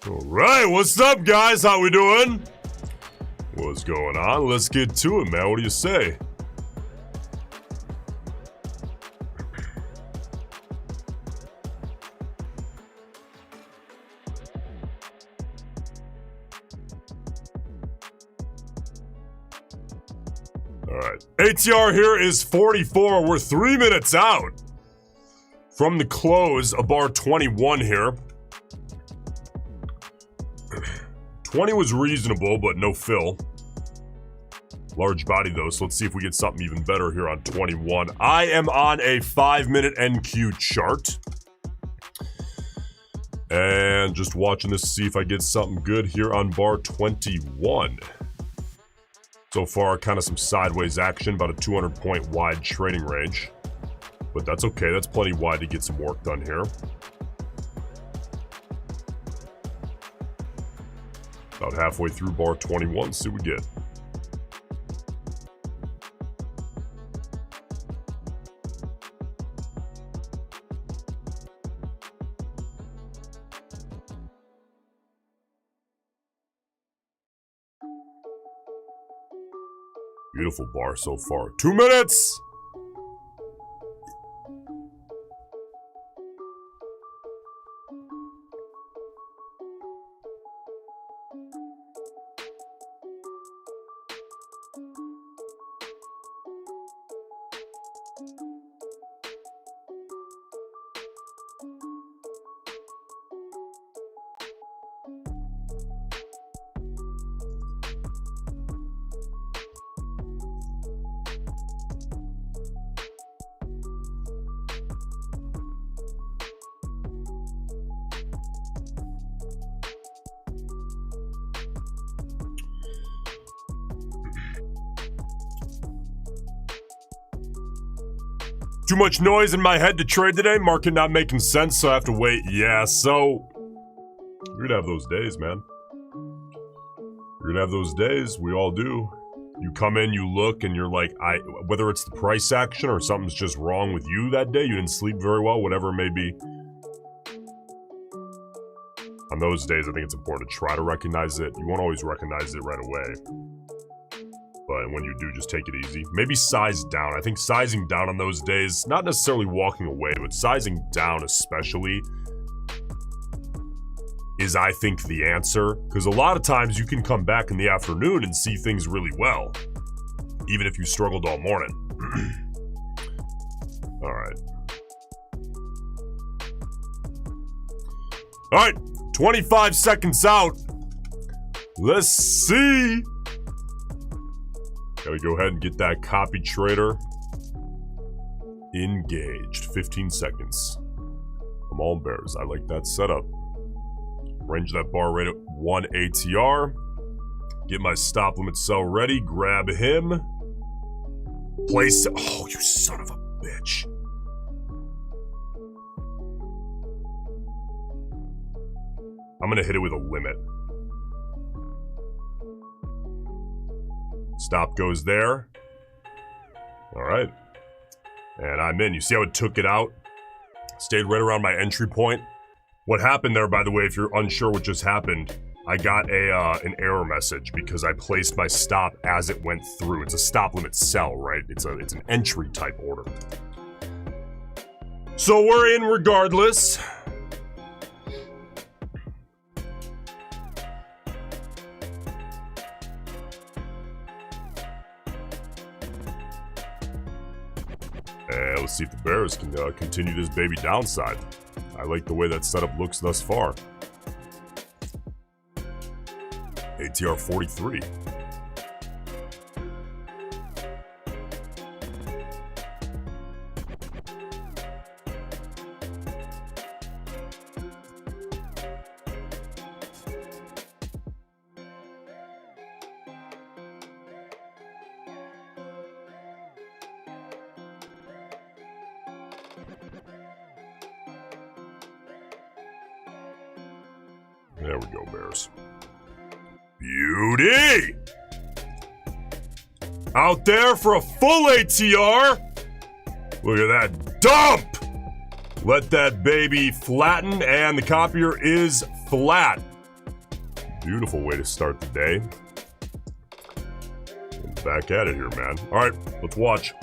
All right, what's up, guys? How we doing? What's going on? Let's get to it, man. What do you say? All right, ATR here is 44. We're 3 minutes out from the close of bar 21 here. 20 was reasonable, but no fill. Large body though, so let's see if we get something even better here on 21. I am on a 5-minute NQ chart. And just watching this to see if I get something good here on bar 21. So far, kind of some sideways action, about a 200-point wide trading range. But that's okay, that's plenty wide to get some work done here. About halfway through bar 21, see what we get. Beautiful bar so far. 2 minutes! Too much noise in my head to trade today. Market not making sense, so I have to wait. Yeah, so you're gonna have those days, man. You're gonna have those days. We all do. You come in, you look, and you're like, whether it's the price action or something's just wrong with you that day, you didn't sleep very well, whatever it may be. On those days, I think it's important to try to recognize it. You won't always recognize it right away. But when you do, just take it easy. Maybe size down. I think sizing down on those days, not necessarily walking away, but sizing down especially is, I think, the answer. Because a lot of times you can come back in the afternoon and see things really well, even if you struggled all morning. All right. All right, 25 seconds out. Let's see. Gotta go ahead and get that copy trader engaged. 15 seconds. Come on, Bears. I like that setup. Range that bar rate at 1 ATR. Get my stop limit sell ready. Grab him. Place. Oh, you son of a bitch. I'm gonna hit it with a limit. Stop goes there. All right. And I'm in. You see how it took it out? Stayed right around my entry point. What happened there, by the way, if you're unsure what just happened, I got an error message because I placed my stop as it went through. It's a stop limit sell, right? It's an entry type order. So we're in regardless. And let's see if the Bears can continue this baby downside. I like the way that setup looks thus far. ATR 43. There we go, Bears. Beauty! Out there for a full ATR. Look at that dump! Let that baby flatten, and the copier is flat. Beautiful way to start the day. And back at it here, man. All right, let's watch.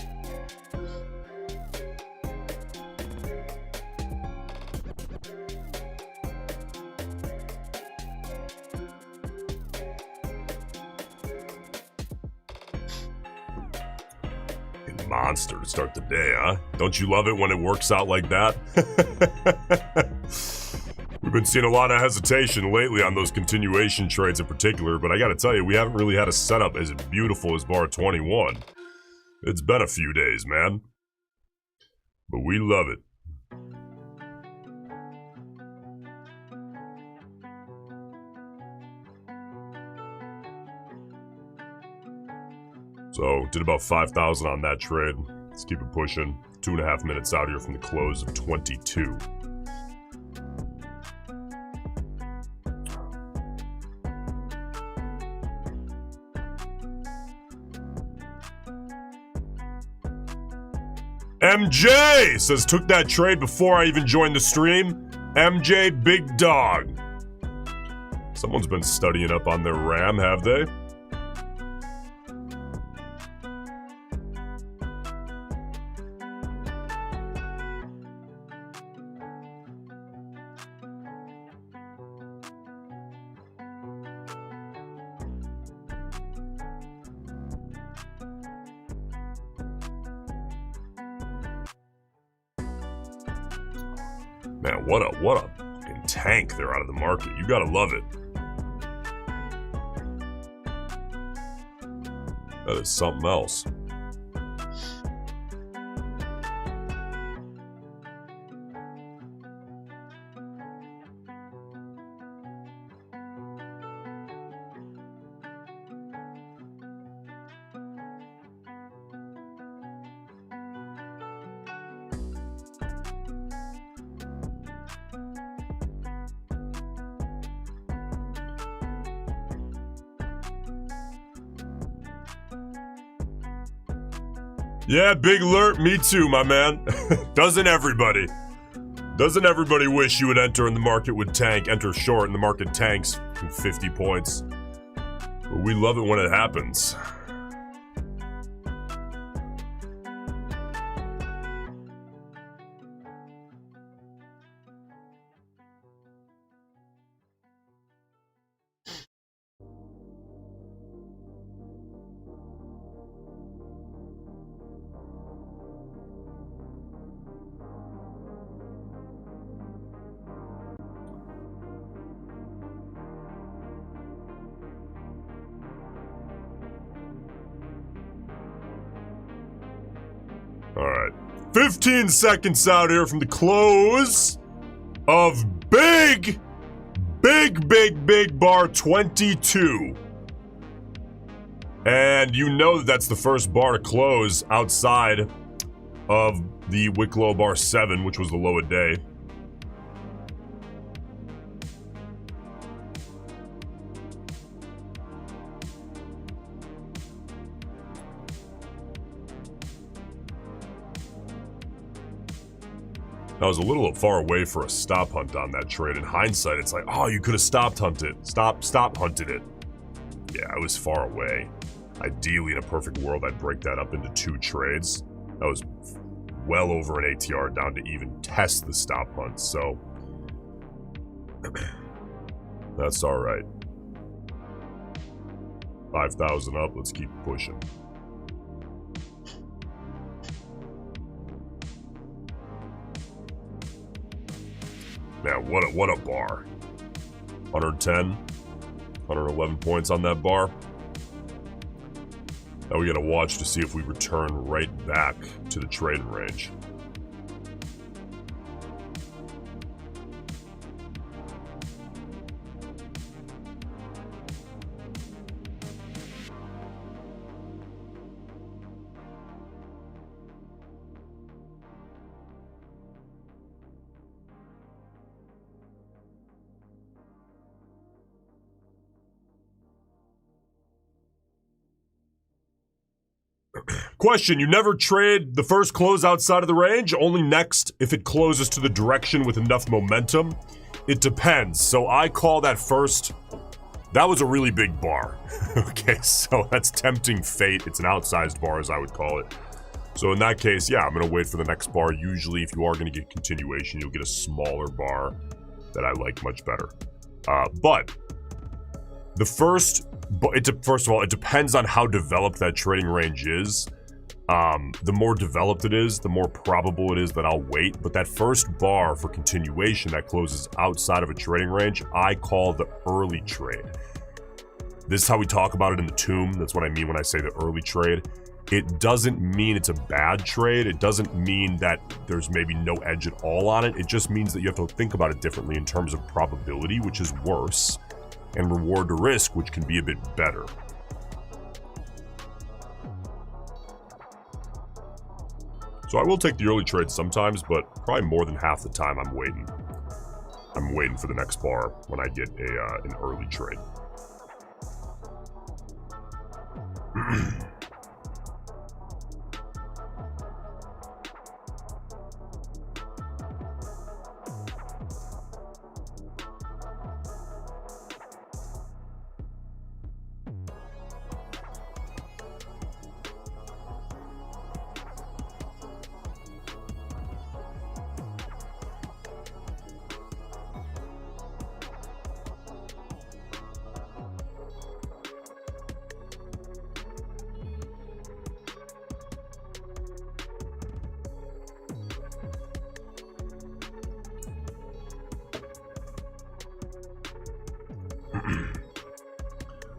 Monster to start the day, huh? Don't you love it when it works out like that? We've been seeing a lot of hesitation lately on those continuation trades in particular, but I gotta tell you, we haven't really had a setup as beautiful as bar 21. It's been a few days, man. But we love it. So, did about 5,000 on that trade. Let's keep it pushing. 2.5 minutes out here from the close of 22. MJ says, took that trade before I even joined the stream. MJ, big dog. Someone's been studying up on their RAM, have they? Man, what a fucking tank they're out of the market. You gotta love it. That is something else. Yeah, big alert, me too, my man. Doesn't everybody? Doesn't everybody wish you would enter and the market would tank, enter short and the market tanks 50 points? But we love it when it happens. All right, 15 seconds out here from the close of big bar 22. And you know that's the first bar to close outside of the wick low bar 7, which was the low of day. I was a little far away for a stop hunt on that trade. In hindsight, it's like, oh, you could have stop hunted it. Yeah, I was far away. Ideally, in a perfect world, I'd break that up into 2 trades. That was well over an ATR down to even test the stop hunt, so that's all right. 5,000 up, let's keep pushing. Man, what a bar. 110, 111 points on that bar. Now we gotta watch to see if we return right back to the trading range. Question, you never trade the first close outside of the range, only next if it closes to the direction with enough momentum? It depends. So I call that first That was a really big bar. Okay, so that's tempting fate. It's an outsized bar, as I would call it. So in that case, yeah, I'm going to wait for the next bar. Usually, if you are going to get continuation, you'll get a smaller bar that I like much better. But the first of all, it depends on how developed that trading range is. The more developed it is, the more probable it is that I'll wait. But that first bar for continuation that closes outside of a trading range, I call the early trade. This is how we talk about it in the tomb. That's what I mean when I say the early trade. It doesn't mean it's a bad trade. It doesn't mean that there's maybe no edge at all on it. It just means that you have to think about it differently in terms of probability, which is worse, and reward to risk, which can be a bit better. So I will take the early trade sometimes, but probably more than half the time I'm waiting. I'm waiting for the next bar when I get an early trade.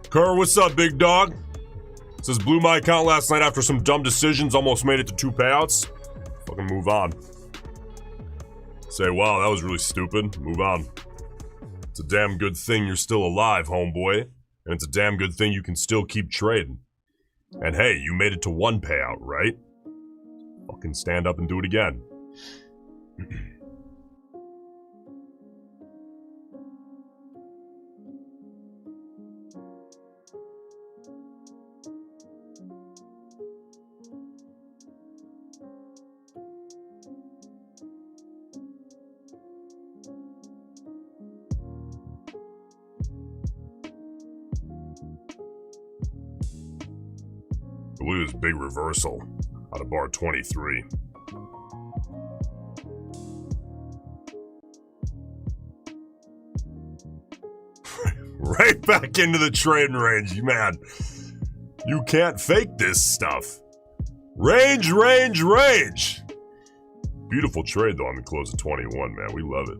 Kerr, what's up, big dog? Says blew my account last night after some dumb decisions, almost made it to 2 payouts. Fucking move on. Say, wow, that was really stupid. Move on. It's a damn good thing you're still alive, homeboy. And it's a damn good thing you can still keep trading. And hey, you made it to 1 payout, right? Fucking stand up and do it again. Look at this big reversal out of bar 23. Right back into the trading range, man. You can't fake this stuff. Range, range, range. Beautiful trade, though, on the close of 21, man. We love it.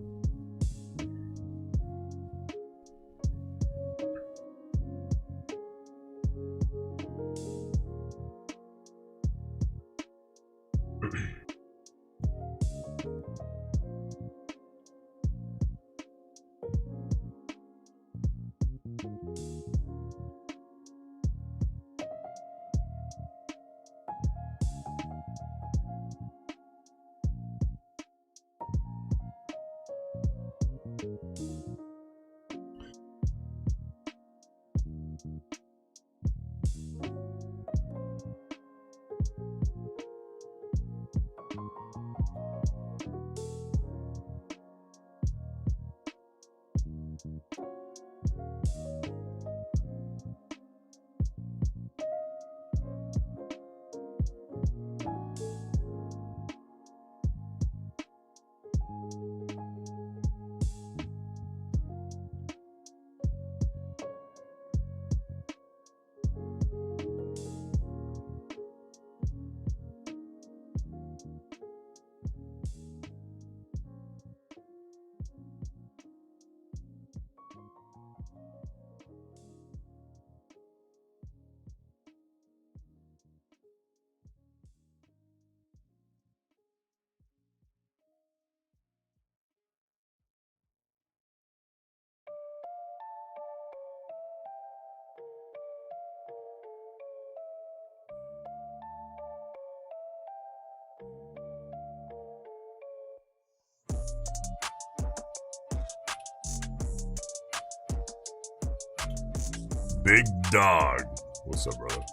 Big dog. What's up, brother?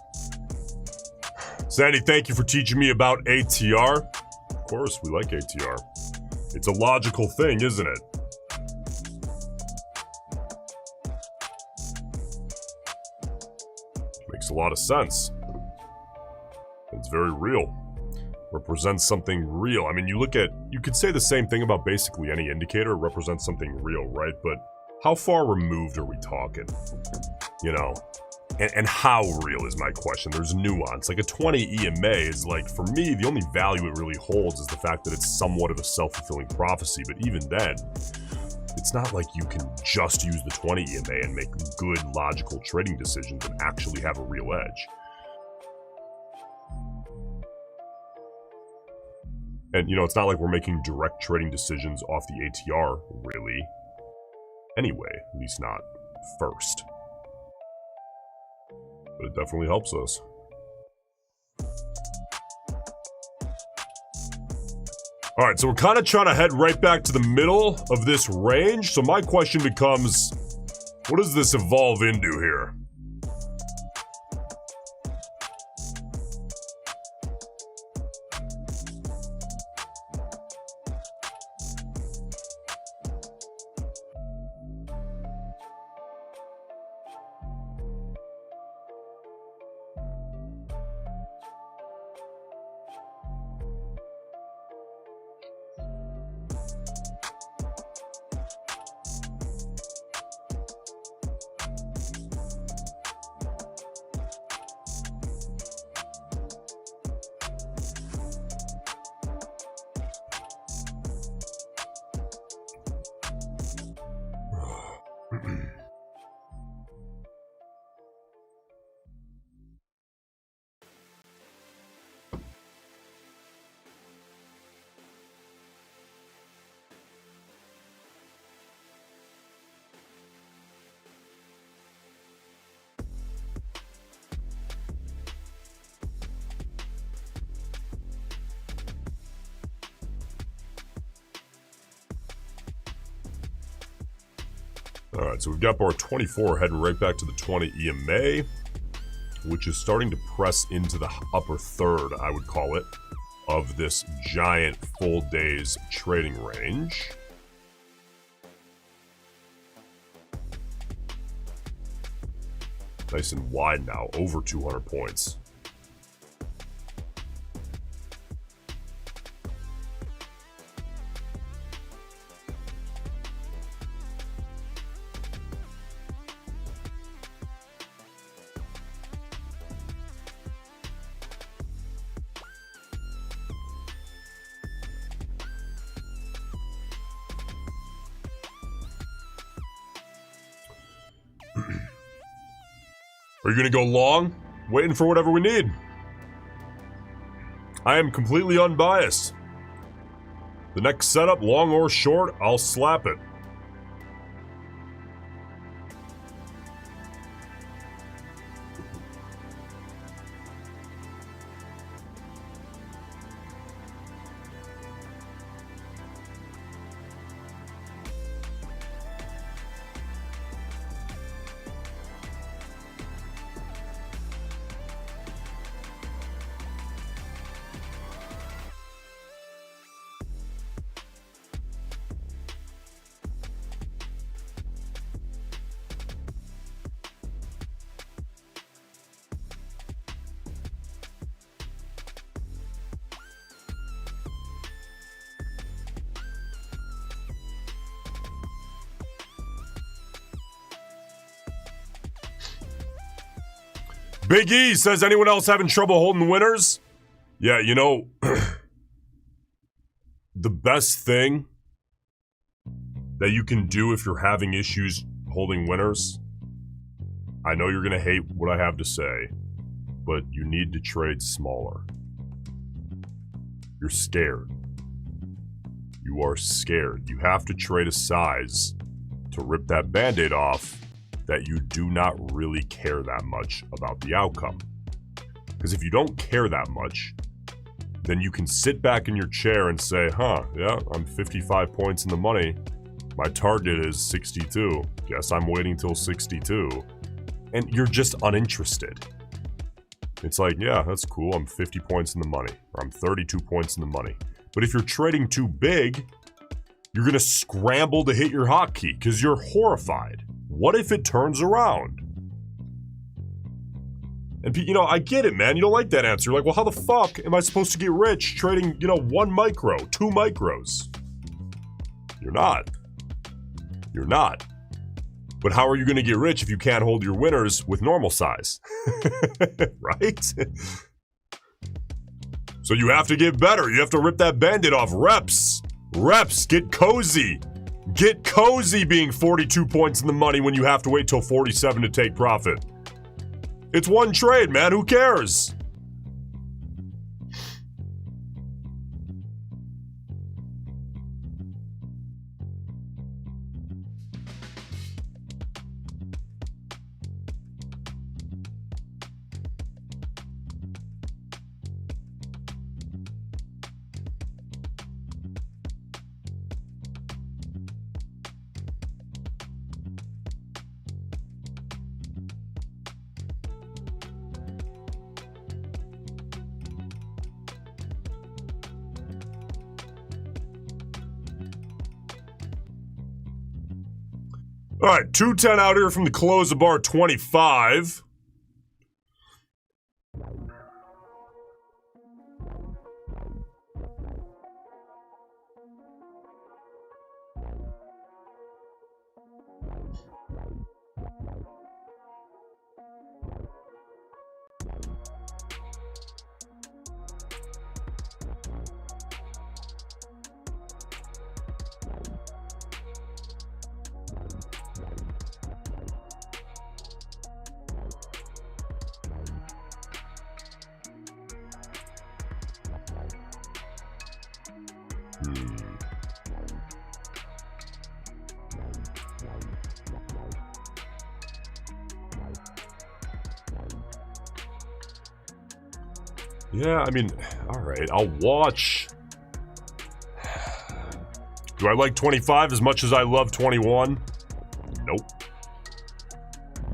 Sandy, thank you for teaching me about ATR. Of course, we like ATR. It's a logical thing, isn't it? a lot of sense. It's very real. Represents something real. I mean, you could say the same thing about basically any indicator. It represents something real, right? But how far removed are we talking? You know, and how real is my question? There's nuance. Like a 20 EMA is like, for me, the only value it really holds is the fact that it's somewhat of a self-fulfilling prophecy. But even then, it's not like you can just use the 20 EMA and make good, logical trading decisions and actually have a real edge. And, you know, it's not like we're making direct trading decisions off the ATR, really. Anyway, at least not first. But it definitely helps us. Alright, so we're kind of trying to head right back to the middle of this range. So my question becomes, what does this evolve into here? Alright, so we've got bar 24 heading right back to the 20 EMA, which is starting to press into the upper third, I would call it, of this giant full day's trading range. Nice and wide now, over 200 points. Are you going to go long? Waiting for whatever we need. I am completely unbiased. The next setup, long or short, I'll slap it. Big E says, anyone else having trouble holding winners? Yeah, you know, the best thing that you can do if you're having issues holding winners, I know you're going to hate what I have to say, but you need to trade smaller. You're scared. You are scared. You have to trade a size to rip that Band-Aid off that you do not really care that much about the outcome. Because if you don't care that much, then you can sit back in your chair and say, huh, yeah, I'm 55 points in the money. My target is 62. Guess I'm waiting till 62. And you're just uninterested. It's like, yeah, that's cool. I'm 50 points in the money. Or I'm 32 points in the money. But if you're trading too big, you're going to scramble to hit your hotkey because you're horrified. What if it turns around? And, you know, I get it, man. You don't like that answer. You're like, well, how the fuck am I supposed to get rich trading, you know, 1 micro, 2 micros? You're not. You're not. But how are you going to get rich if you can't hold your winners with normal size? Right? So you have to get better. You have to rip that Band-Aid off. Reps. Reps. Get cozy. Get cozy being 42 points in the money when you have to wait till 47 to take profit. It's one trade, man. Who cares? All right, 210 out here from the close of bar 25. Yeah, I mean, all right, I'll watch. Do I like 25 as much as I love 21? Nope.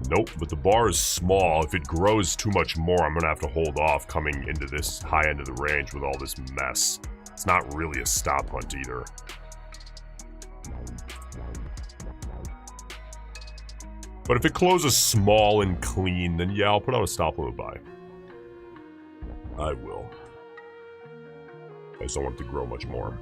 Nope, but the bar is small. If it grows too much more, I'm going to have to hold off coming into this high end of the range with all this mess. It's not really a stop hunt either. But if it closes small and clean, then yeah, I'll put out a stop limit buy. I will. I just don't want it to grow much more.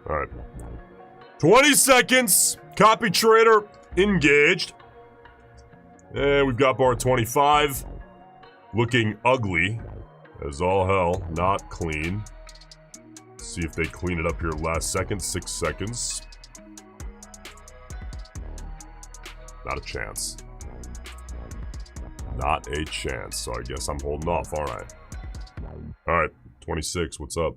All right. 20 seconds. Copy trader engaged. And we've got bar 25. Looking ugly as all hell. Not clean. Let's see if they clean it up here last second. 6 seconds. Not a chance. Not a chance. So I guess I'm holding off. All right. All right. 26. What's up?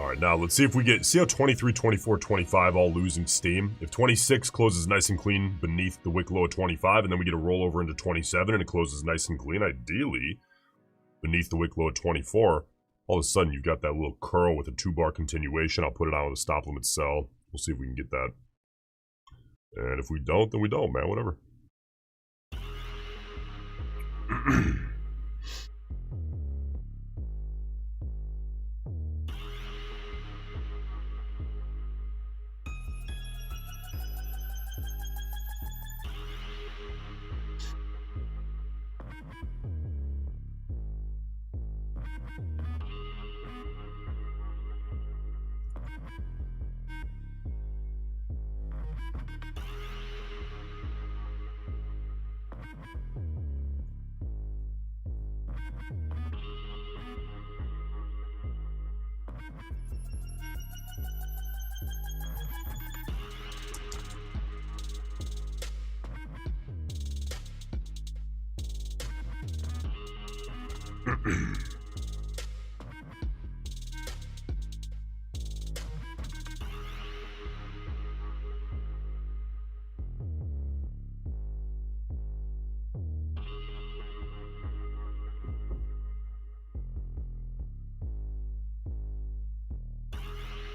All right, now let's see if we see how 23, 24, 25 all losing steam. If 26 closes nice and clean beneath the wick low of 25, and then we get a rollover into 27 and it closes nice and clean, ideally, beneath the wick low of 24, all of a sudden you've got that little curl with a 2-bar continuation. I'll put it on with a stop limit sell. We'll see if we can get that. And if we don't, then we don't, man, whatever.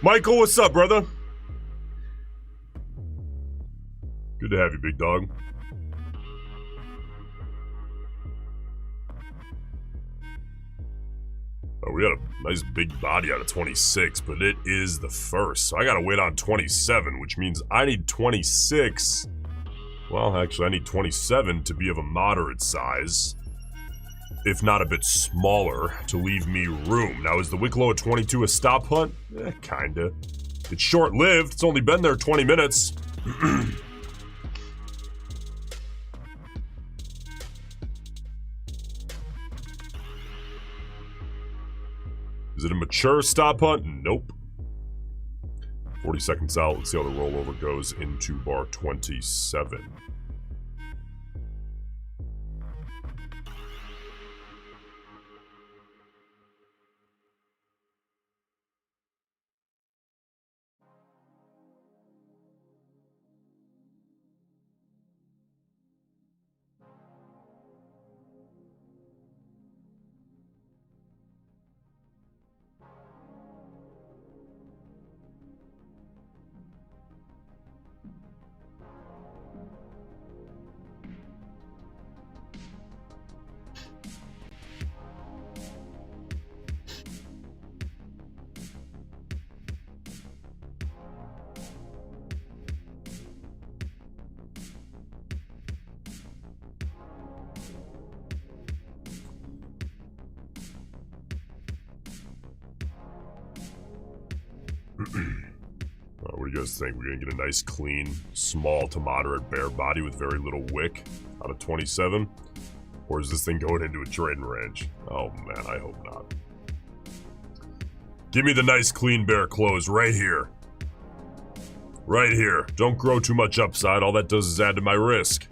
Michael, what's up, brother? Good to have you, big dog. Oh, we got a nice big body out of 26, but it is the first. So I gotta wait on 27, which means I need 26. Well, actually, I need 27 to be of a moderate size, if not a bit smaller, to leave me room. Now, is the wick low at 22 a stop hunt? Kinda. It's short-lived. It's only been there 20 minutes. Is it a mature stop hunt? Nope. 40 seconds out. Let's see how the rollover goes into bar 27. What do you guys think? We're gonna get a nice, clean, small to moderate bear body with very little wick out of 27? Or is this thing going into a trading range? Oh man, I hope not. Give me the nice, clean bear close right here. Right here. Don't grow too much upside. All that does is add to my risk.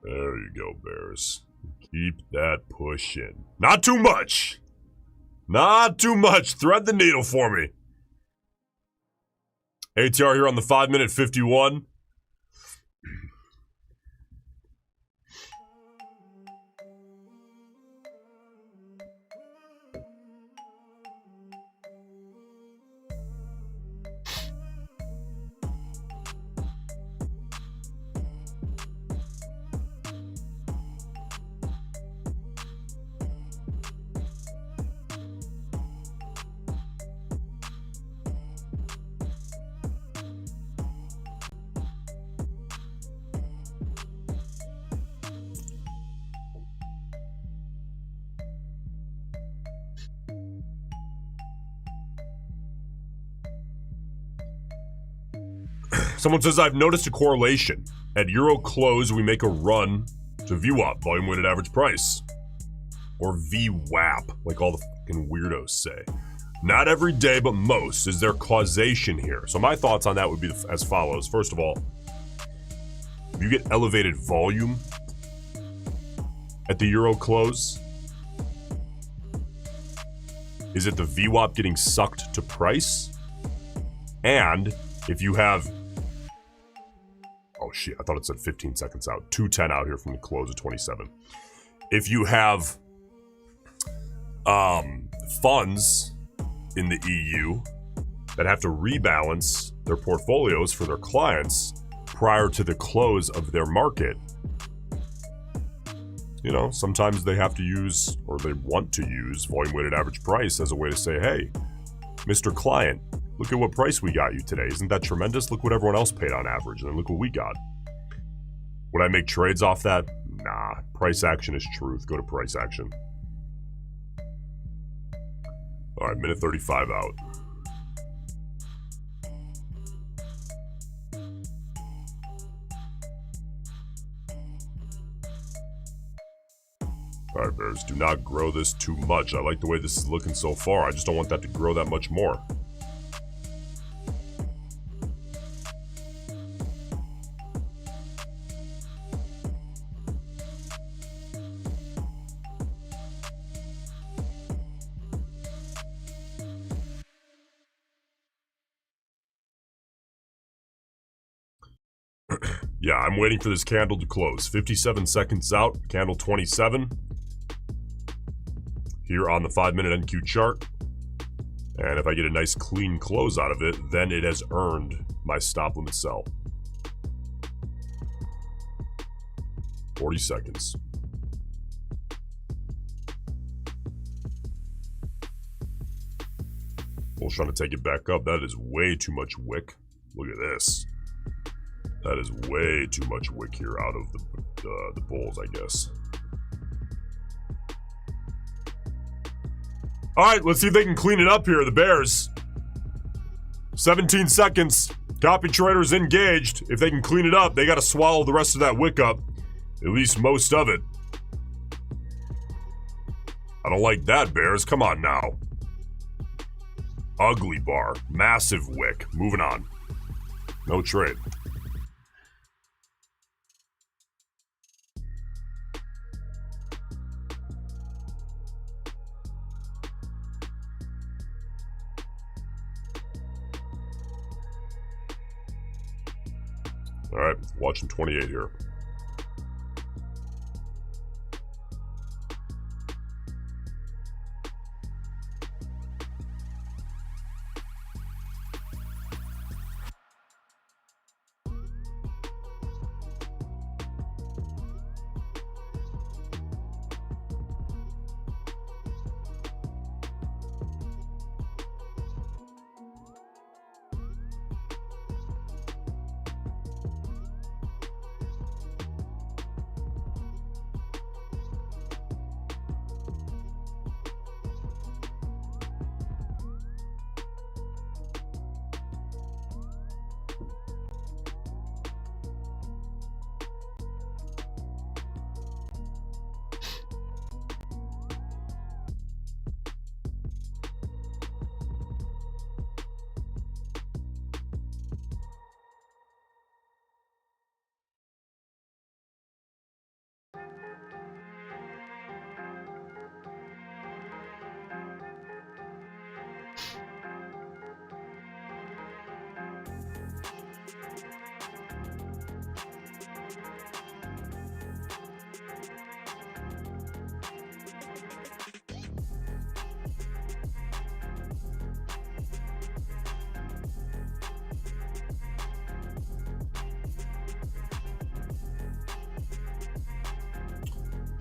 There you go, Bears. Keep that pushing. Not too much! Not too much! Thread the needle for me. ATR here on the 5-minute 51. Someone says, I've noticed a correlation. At Euro close, we make a run to VWAP, volume weighted average price. Or VWAP, like all the fucking weirdos say. Not every day, but most. Is there causation here? So my thoughts on that would be as follows. First of all, if you get elevated volume at the Euro close, is it the VWAP getting sucked to price? And if you have, oh shit, I thought it said 15 seconds out. 2:10 out here from the close of 27. If you have funds in the EU that have to rebalance their portfolios for their clients prior to the close of their market, you know, sometimes they have to use, or they want to use, volume weighted average price as a way to say, hey, Mr. Client, look at what price we got you today. Isn't that tremendous? Look what everyone else paid on average, and then look what we got. Would I make trades off that? Nah. Price action is truth. Go to price action. All right, minute 35 out. All right, Bears, do not grow this too much. I like the way this is looking so far. I just don't want that to grow that much more. Yeah, I'm waiting for this candle to close. 57 seconds out, candle 27. Here on the 5-minute NQ chart. And if I get a nice clean close out of it, then it has earned my stop limit sell. 40 seconds. Bullish trying to take it back up. That is way too much wick. Look at this. That is way too much wick here out of the bulls, I guess. All right, let's see if they can clean it up here, the Bears. 17 seconds. Copy traders engaged. If they can clean it up, they got to swallow the rest of that wick up. At least most of it. I don't like that, Bears. Come on now. Ugly bar. Massive wick. Moving on. No trade. All right, watching 28 here.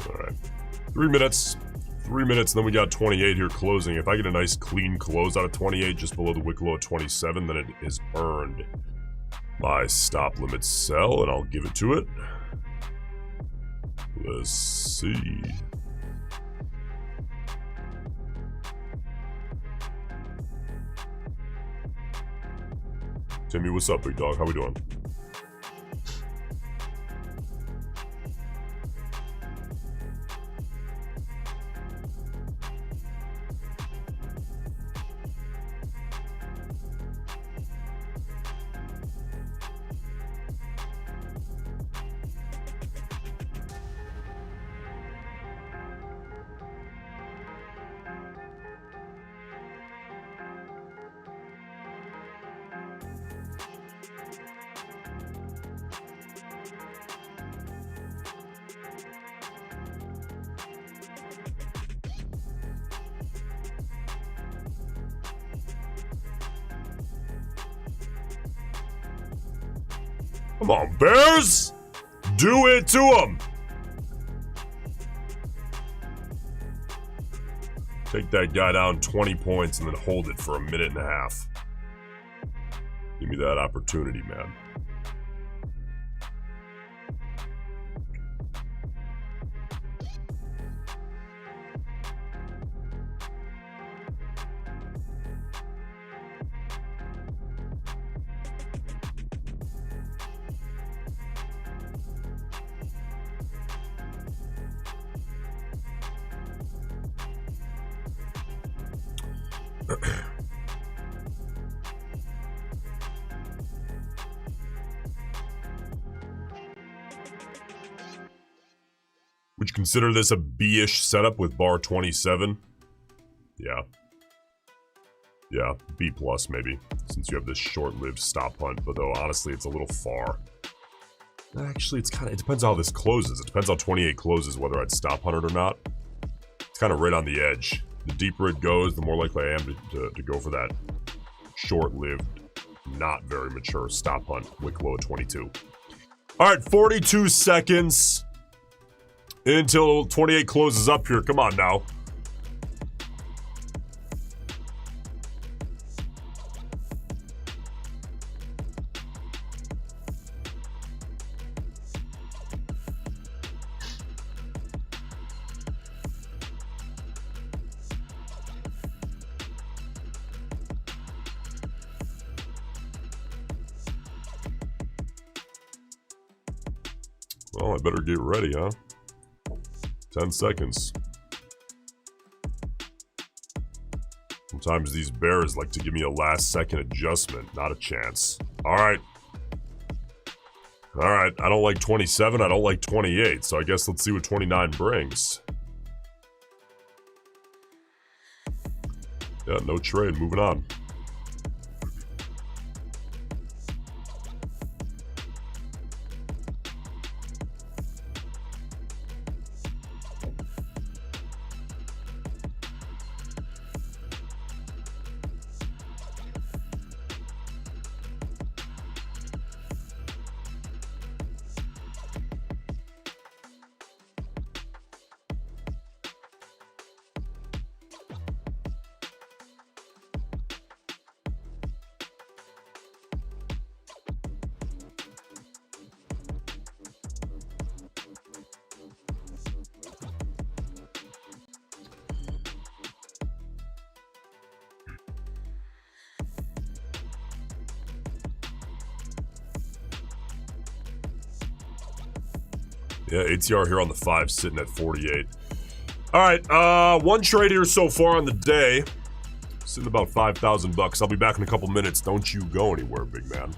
All right, 3 minutes, and then we got 28 here closing. If I get a nice clean close out of 28 just below the wick low of 27, then it has earned my stop limit sell, and I'll give it to it. Let's see. Timmy, what's up, big dog? How we doing? Come on, Bears! Do it to them! Take that guy down 20 points and then hold it for a minute and a half. Give me that opportunity, man. Would you consider this a B-ish setup with bar 27? Yeah. Yeah, B plus maybe, since you have this short-lived stop hunt, but though honestly it's a little far. Actually, it depends how this closes. It depends how 28 closes, whether I'd stop hunt it or not. It's kind of right on the edge. The deeper it goes, the more likely I am to go for that short-lived, not very mature stop hunt, wick low at 22. All right, 42 seconds until 28 closes up here. Come on now. Well, I better get ready, huh? 10 seconds. Sometimes these bears like to give me a last second adjustment. Not a chance. All right. All right. I don't like 27. I don't like 28. So I guess let's see what 29 brings. Yeah, no trade. Moving on. Yeah, ATR here on the 5, sitting at 48. All right, one trade here so far on the day. Sitting about 5,000 bucks. I'll be back in a couple minutes. Don't you go anywhere, big man.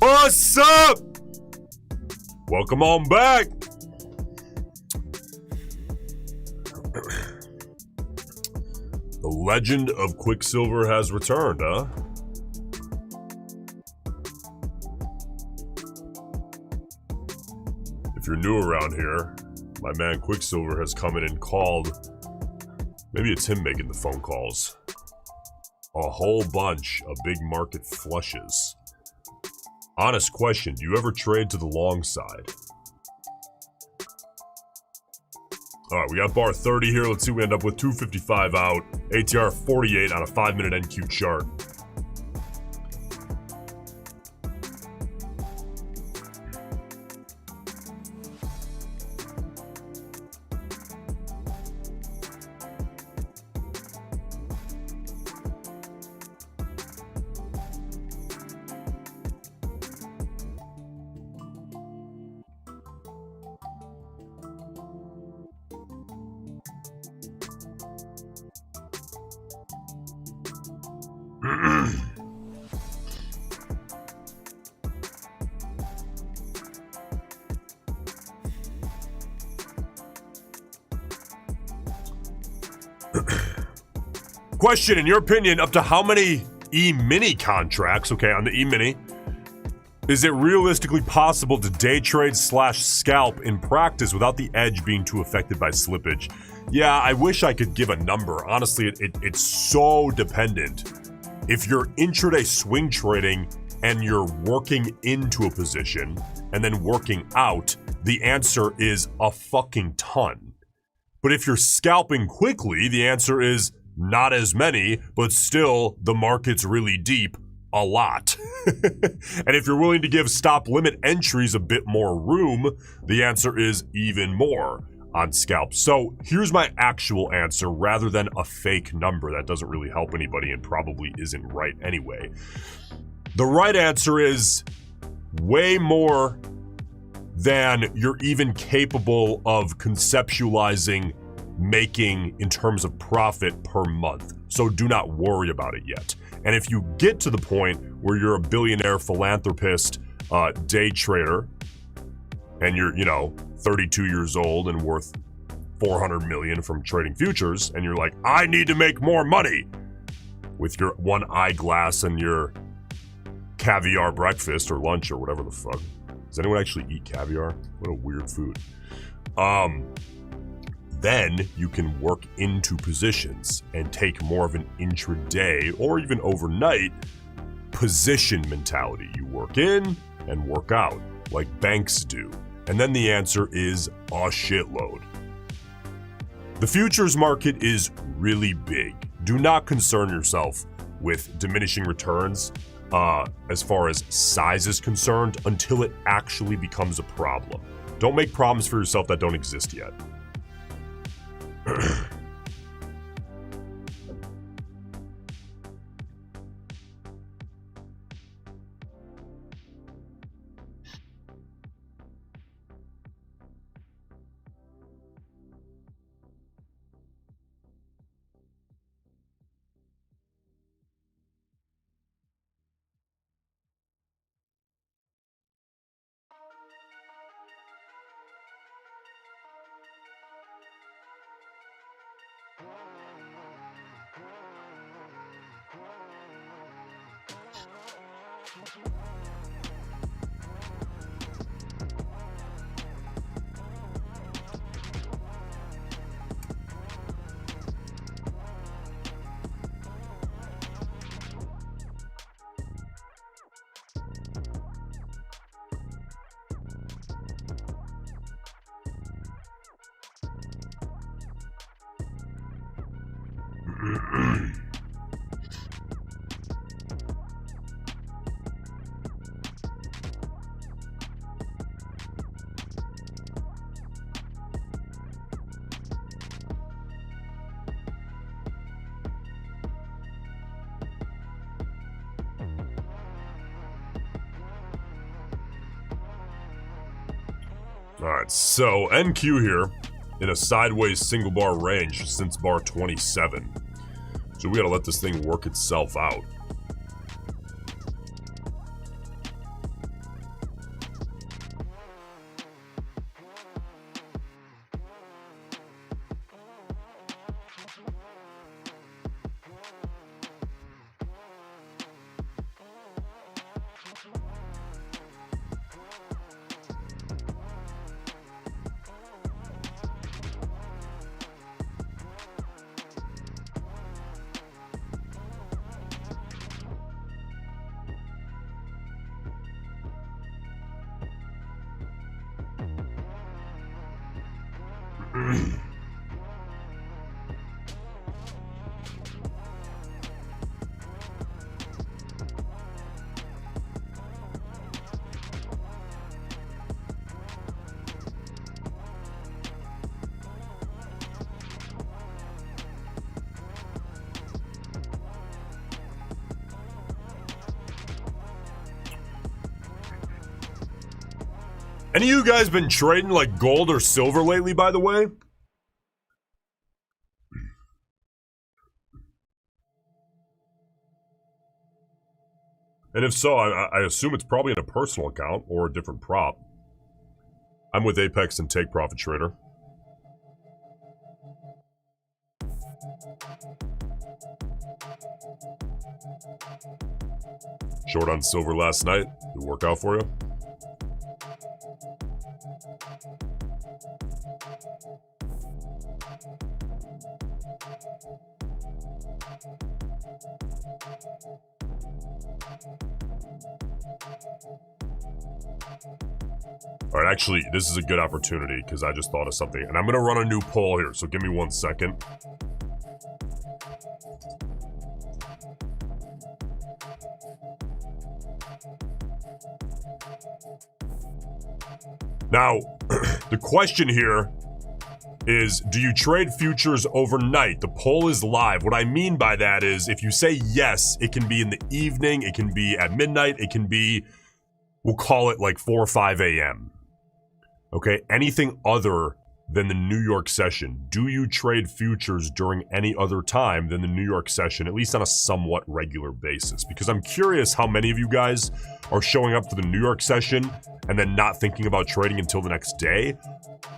What's up? Welcome on back. The legend of Quicksilver has returned, huh? If you're new around here, my man Quicksilver has come in and called, maybe it's him making the phone calls, a whole bunch of big market flushes. Honest question, do you ever trade to the long side? All right, we got bar 30 here. Let's see what we end up with. 255 out, ATR 48 on a 5-minute NQ chart. Question, in your opinion, up to how many E-mini contracts, okay, on the E-mini, is it realistically possible to day trade / scalp in practice without the edge being too affected by slippage? Yeah, I wish I could give a number. Honestly, it's so dependent. If you're intraday swing trading and you're working into a position and then working out, the answer is a fucking ton. But if you're scalping quickly, the answer is not as many, but still the market's really deep, a lot. And if you're willing to give stop limit entries a bit more room, the answer is even more on scalp. So here's my actual answer rather than a fake number that doesn't really help anybody and probably isn't right anyway. The right answer is way more than you're even capable of conceptualizing making in terms of profit per month. So do not worry about it yet. And if you get to the point where you're a billionaire philanthropist, day trader, and you're, 32 years old and worth 400 million from trading futures, and you're like, I need to make more money with your one eyeglass and your caviar breakfast or lunch or whatever the fuck. Does anyone actually eat caviar? What a weird food. Then you can work into positions and take more of an intraday or even overnight position mentality. You work in and work out like banks do. And then the answer is a shitload. The futures market is really big. Do not concern yourself with diminishing returns as far as size is concerned until it actually becomes a problem. Don't make problems for yourself that don't exist yet. Alright, so NQ here in a sideways single bar range since bar 27. So we gotta let this thing work itself out. Any of you guys been trading like gold or silver lately, by the way? And if so, I assume it's probably in a personal account or a different prop. I'm with Apex and TakeProfitTrader. Short on silver last night. Did it work out for you? All right, actually, this is a good opportunity because I just thought of something. And I'm going to run a new poll here, so give me 1 second. Now, the question here is, do you trade futures overnight? The poll is live. What I mean by that is, if you say yes, it can be in the evening, it can be at midnight, it can be, we'll call it like 4 or 5 a.m. Okay, anything other than the New York session. Do you trade futures during any other time than the New York session, at least on a somewhat regular basis? Because I'm curious how many of you guys are showing up for the New York session and then not thinking about trading until the next day.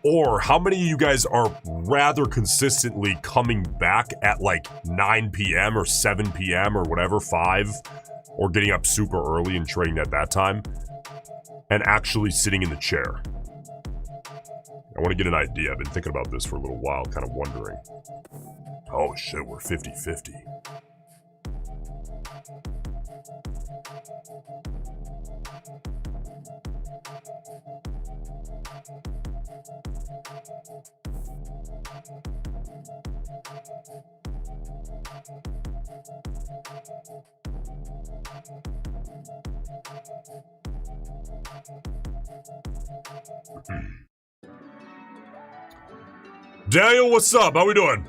Or how many of you guys are rather consistently coming back at like 9 p.m. or 7 p.m. or whatever, 5, or getting up super early and trading at that time and actually sitting in the chair? I want to get an idea. I've been thinking about this for a little while, kind of wondering. Oh shit, we're 50-50. Daniel, what's up? How we doing?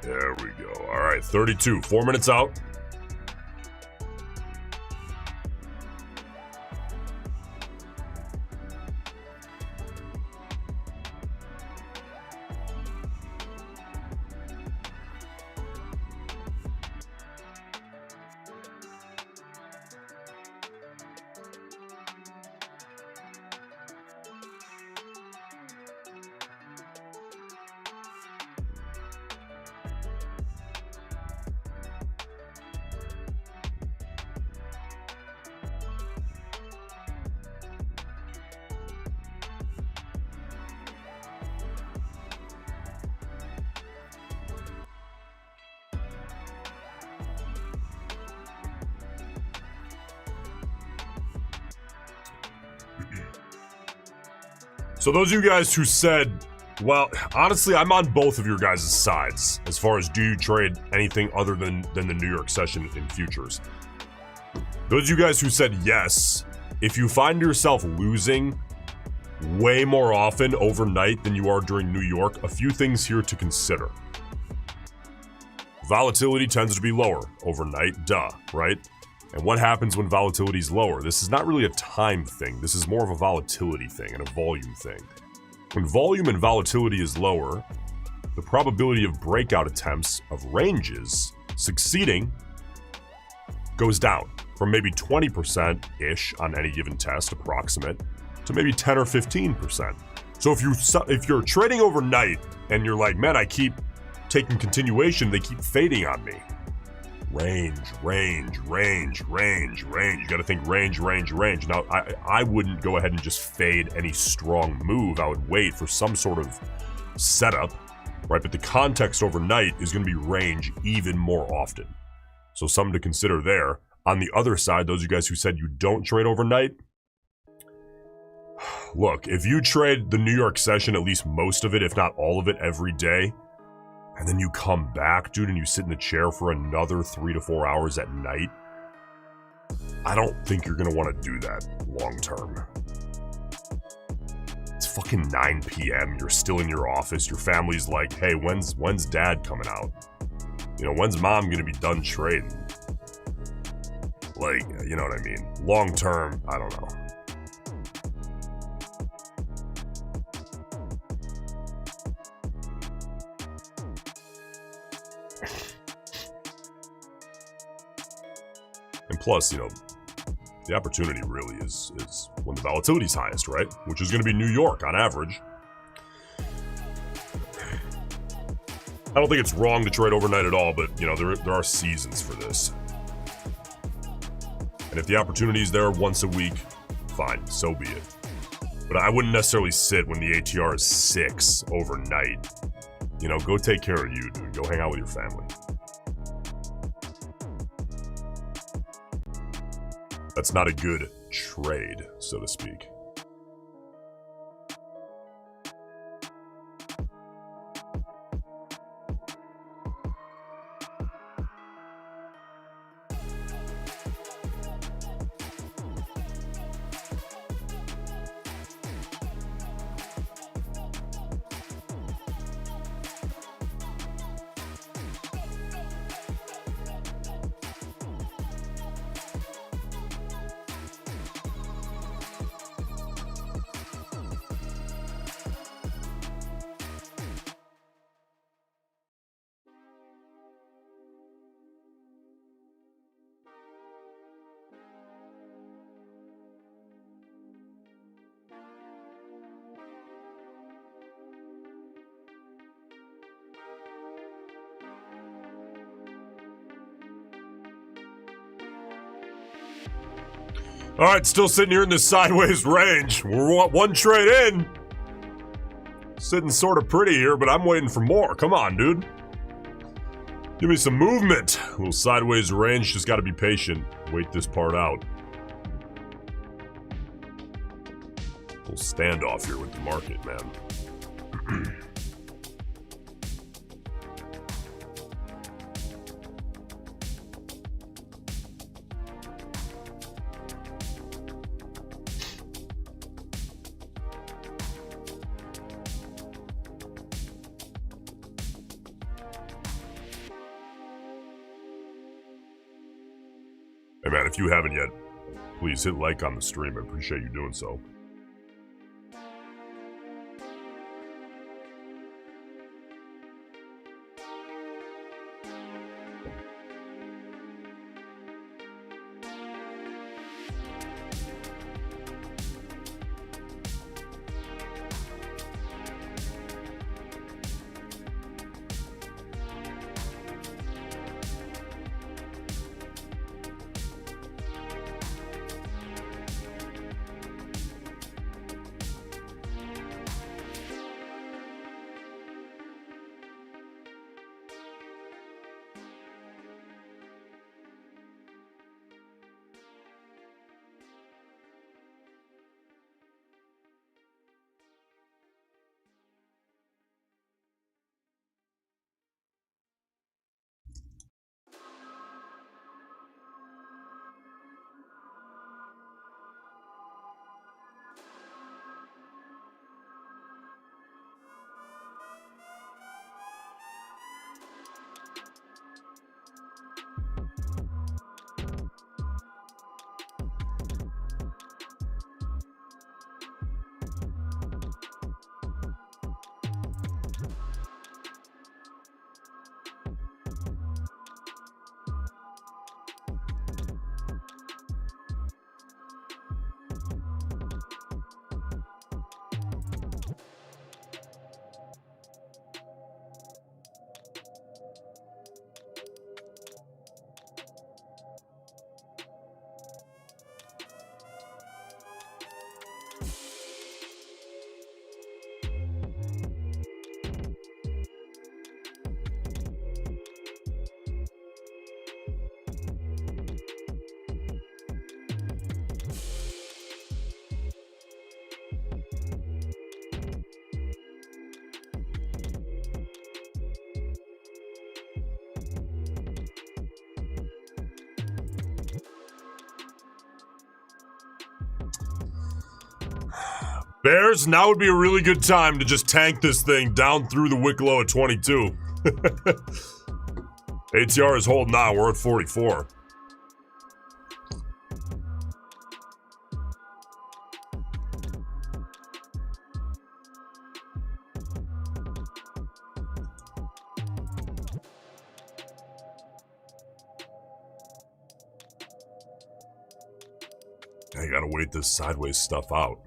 There we go. All right, 32. 4 minutes out. So those of you guys who said, well, honestly, I'm on both of your guys' sides as far as do you trade anything other than the New York session in futures. Those of you guys who said yes, if you find yourself losing way more often overnight than you are during New York, a few things here to consider. Volatility tends to be lower overnight, duh, right? And what happens when volatility is lower? This is not really a time thing. This is more of a volatility thing and a volume thing. When volume and volatility is lower, the probability of breakout attempts of ranges succeeding goes down from maybe 20%-ish on any given test, approximate, to maybe 10 or 15%. So if you're trading overnight and you're like, man, I keep taking continuation, they keep fading on me. Range. You got to think range. Now, I wouldn't go ahead and just fade any strong move. I would wait for some sort of setup, right? But the context overnight is going to be range even more often. So something to consider there. On the other side, those of you guys who said you don't trade overnight, look, if you trade the New York session, at least most of it, if not all of it, every day, and then you come back, dude, and you sit in the chair for another 3 to 4 hours at night, I don't think you're going to want to do that long term. It's fucking 9 p.m. You're still in your office. Your family's like, hey, when's dad coming out? You know, when's mom going to be done trading? Like, you know what I mean? Long term, I don't know. And plus, you know, the opportunity really is when the volatility is highest, right? Which is going to be New York on average. I don't think it's wrong to trade overnight at all, but, you know, there are seasons for this. And if the opportunity is there once a week, fine, so be it. But I wouldn't necessarily sit when the ATR is 6 overnight. You know, go take care of you, dude. Go hang out with your family. That's not a good trade, so to speak. All right, still sitting here in this sideways range. We're one trade in. Sitting sort of pretty here, but I'm waiting for more. Come on, dude. Give me some movement. A little sideways range, just got to be patient. Wait this part out. A little standoff here with the market, man. Hey man, if you haven't yet, please hit like on the stream. I appreciate you doing so. Bears, now would be a really good time to just tank this thing down through the wick low at 22. ATR is holding on. We're at 44. I gotta wait this sideways stuff out.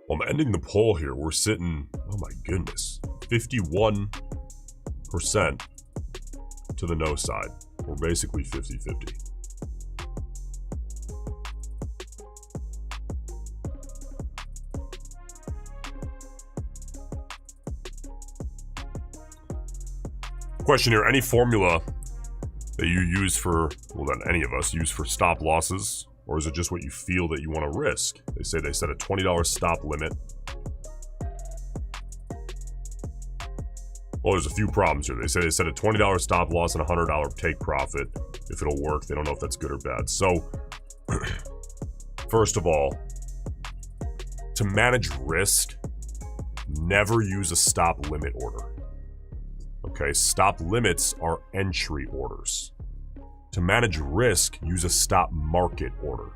I'm ending the poll here. We're sitting, oh my goodness, 51% to the no side. We're basically 50-50. Question here, any formula that you use for, well, that any of us use for stop losses? Or is it just what you feel that you want to risk? They say they set a $20 stop limit. Well, there's a few problems here. They say they set a $20 stop loss and a $100 take profit. If it'll work, they don't know if that's good or bad. So, first of all, to manage risk, never use a stop limit order. Okay, stop limits are entry orders. To manage risk, use a stop market order.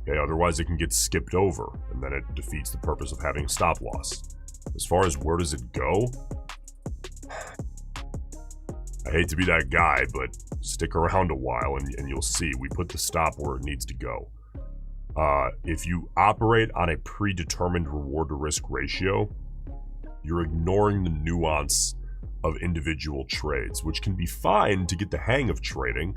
Okay, otherwise it can get skipped over, and then it defeats the purpose of having a stop loss. As far as where does it go, I hate to be that guy, but stick around a while and you'll see. We put the stop where it needs to go. If you operate on a predetermined reward to risk ratio, you're ignoring the nuance of individual trades, which can be fine to get the hang of trading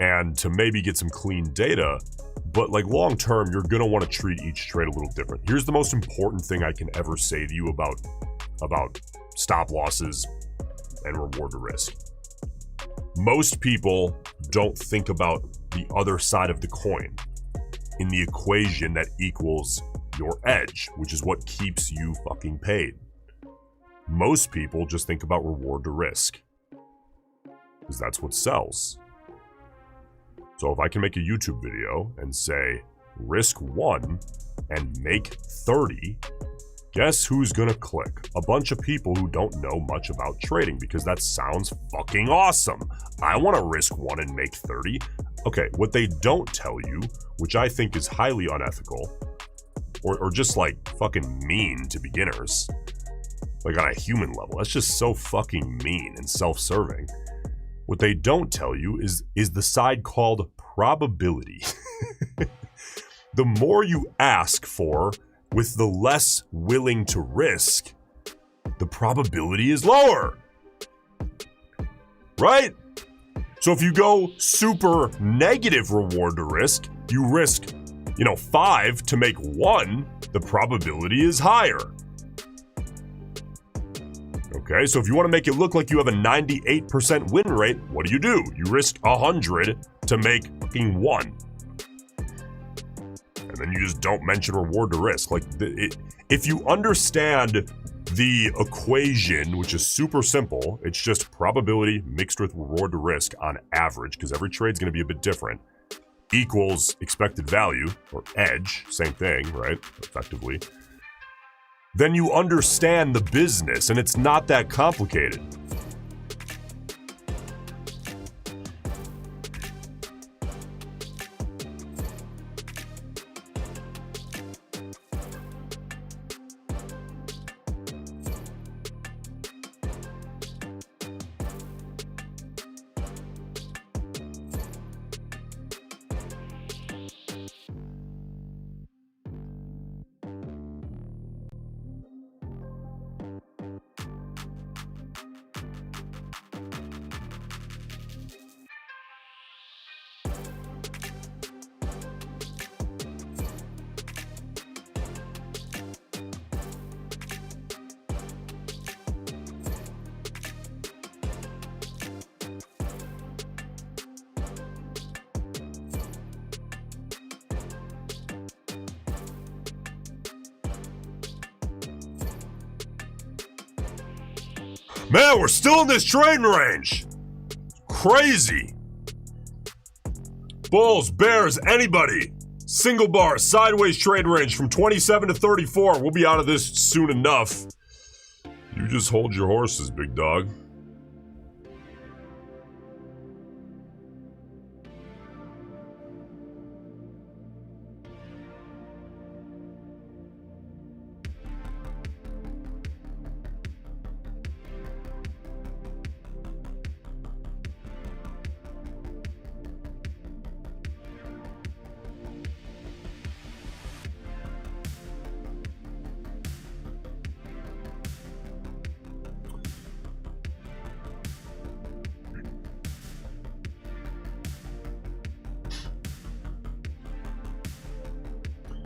and to maybe get some clean data, but like long term, you're gonna want to treat each trade a little different. Here's the most important thing I can ever say to you about stop losses and reward to risk. Most people don't think about the other side of the coin in the equation that equals your edge, which is what keeps you fucking paid. Most people just think about reward to risk because that's what sells. So if I can make a YouTube video and say risk 1 and make 30, guess who's gonna click? A bunch of people who don't know much about trading because that sounds fucking awesome. I wanna risk 1 and make 30. Okay, what they don't tell you, which I think is highly unethical, or just like fucking mean to beginners, like on a human level, that's just so fucking mean and self-serving. What they don't tell you is the side called probability. The more you ask for with the less willing to risk, the probability is lower. Right? So if you go super negative reward to risk, you risk, 5 to make 1, the probability is higher. Okay, so if you want to make it look like you have a 98% win rate, what do? You risk 100 to make fucking 1. And then you just don't mention reward to risk. Like, if you understand the equation, which is super simple, it's just probability mixed with reward to risk on average, because every trade's going to be a bit different, equals expected value, or edge, same thing, right, effectively, then you understand the business, and it's not that complicated. Man, we're still in this trading range. Crazy. Bulls, bears, anybody. Single bar, sideways trade range from 27 to 34. We'll be out of this soon enough. You just hold your horses, big dog.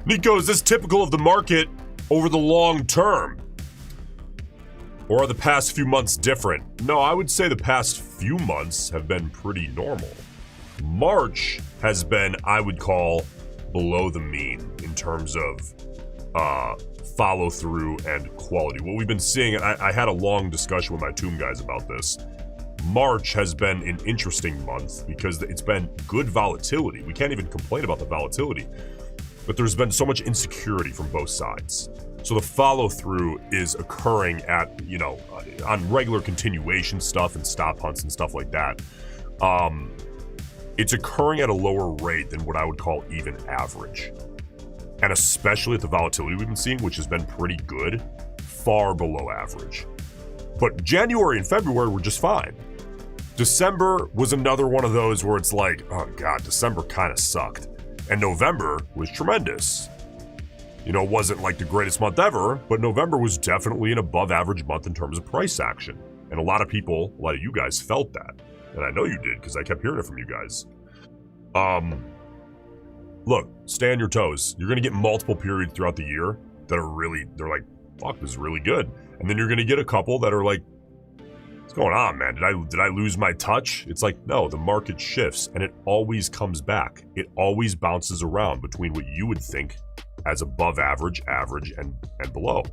Nico, is this typical of the market over the long term? Or are the past few months different? No, I would say the past few months have been pretty normal. March has been, I would call, below the mean in terms of follow through and quality. What we've been seeing, I had a long discussion with my Tomb guys about this. March has been an interesting month because it's been good volatility. We can't even complain about the volatility. But there's been so much insecurity from both sides. So the follow through is occurring at, on regular continuation stuff and stop hunts and stuff like that. It's occurring at a lower rate than what I would call even average. And especially at the volatility we've been seeing, which has been pretty good, far below average. But January and February were just fine. December was another one of those where it's like, oh God, December kind of sucked. And November was tremendous. It wasn't like the greatest month ever, but November was definitely an above average month in terms of price action. And a lot of you guys felt that. And I know you did because I kept hearing it from you guys. Look, stay on your toes. You're going to get multiple periods throughout the year that are they're like, fuck, this is really good. And then you're going to get a couple that are like, what's going on, man? Did I lose my touch? It's like, no, the market shifts and it always comes back. It always bounces around between what you would think as above average, average, and below.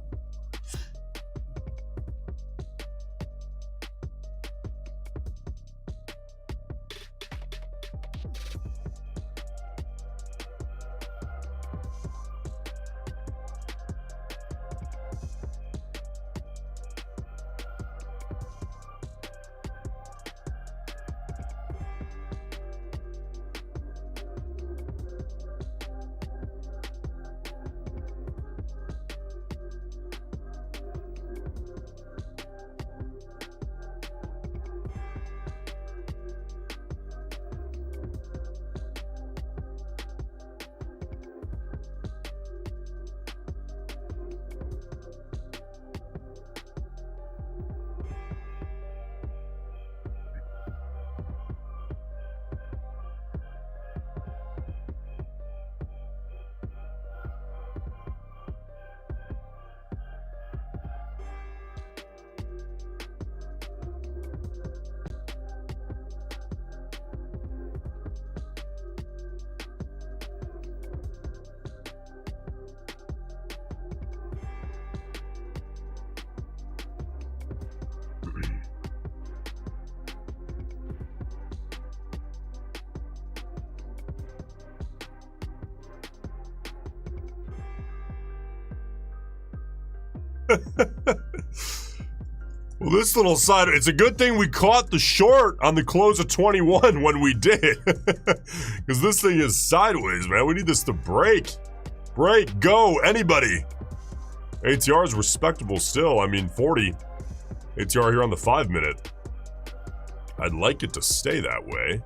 Well, this little side, it's a good thing we caught the short on the close of 21 when we did. Because this thing is sideways, man. We need this to break. Break, go, anybody. ATR is respectable still. 40 ATR here on the 5 minute. I'd like it to stay that way.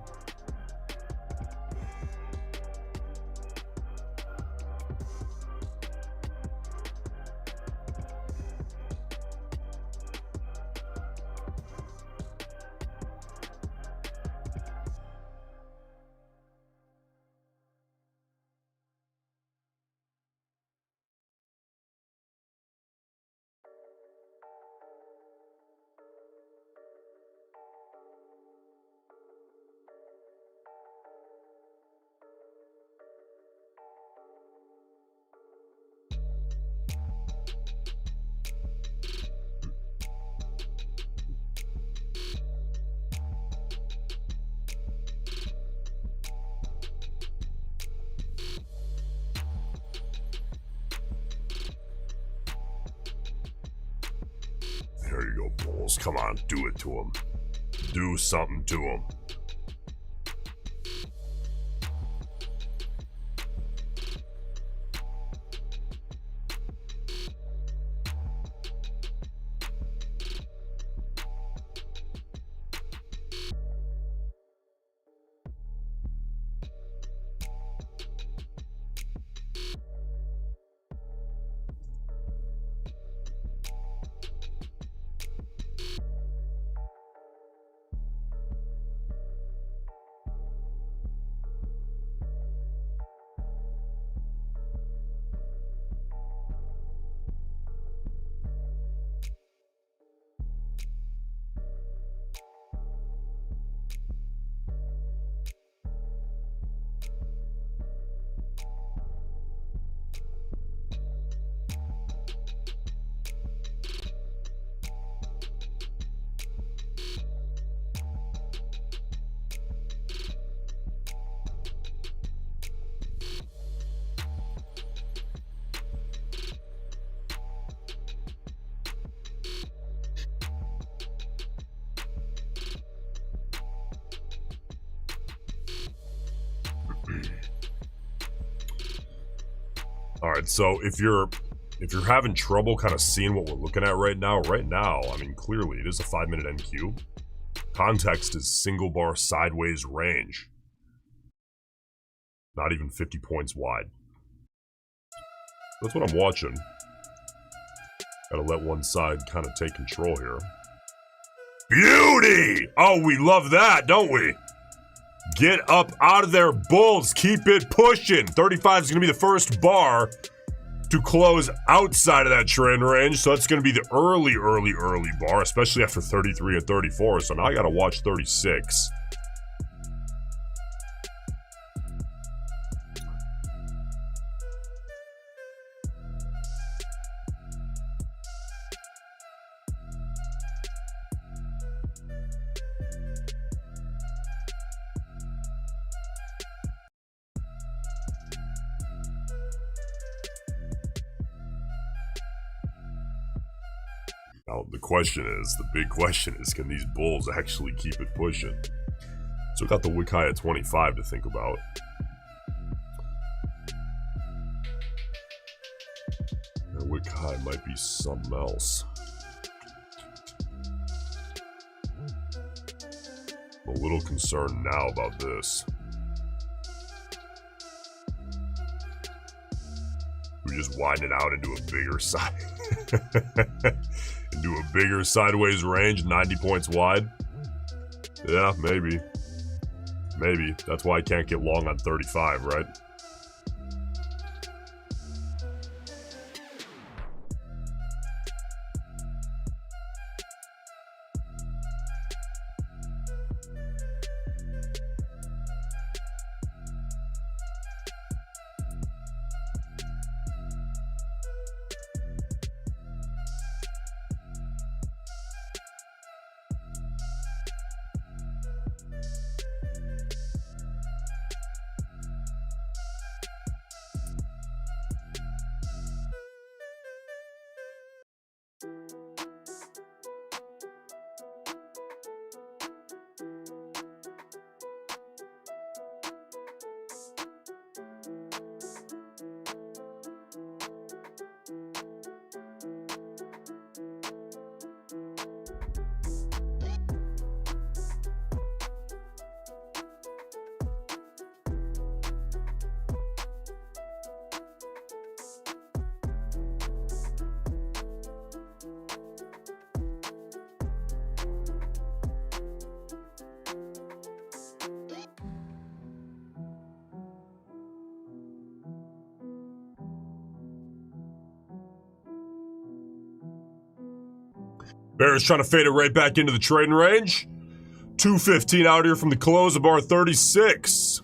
bulls. Come on, do it to them. Do something to them. All right, so if you're having trouble kind of seeing what we're looking at right now, I mean, clearly it is a 5-minute NQ. Context is single bar sideways range. Not even 50 points wide. That's what I'm watching. Gotta let one side kind of take control here. Beauty! Oh, we love that, don't we? Get up out of there, bulls. Keep it pushing. 35 is going to be the first bar to close outside of that trend range. So that's going to be the early bar, especially after 33 and 34. So now I got to watch 36. Now, the big question is, can these bulls actually keep it pushing? So we got the wick high at 25 to think about. The wick high might be something else. I'm a little concerned now about this. We just widen it out into a bigger side. Into a bigger sideways range, 90 points wide. Yeah, maybe. Maybe. That's why I can't get long on 35, right? Bears trying to fade it right back into the trading range. 215 out here from the close of bar 36.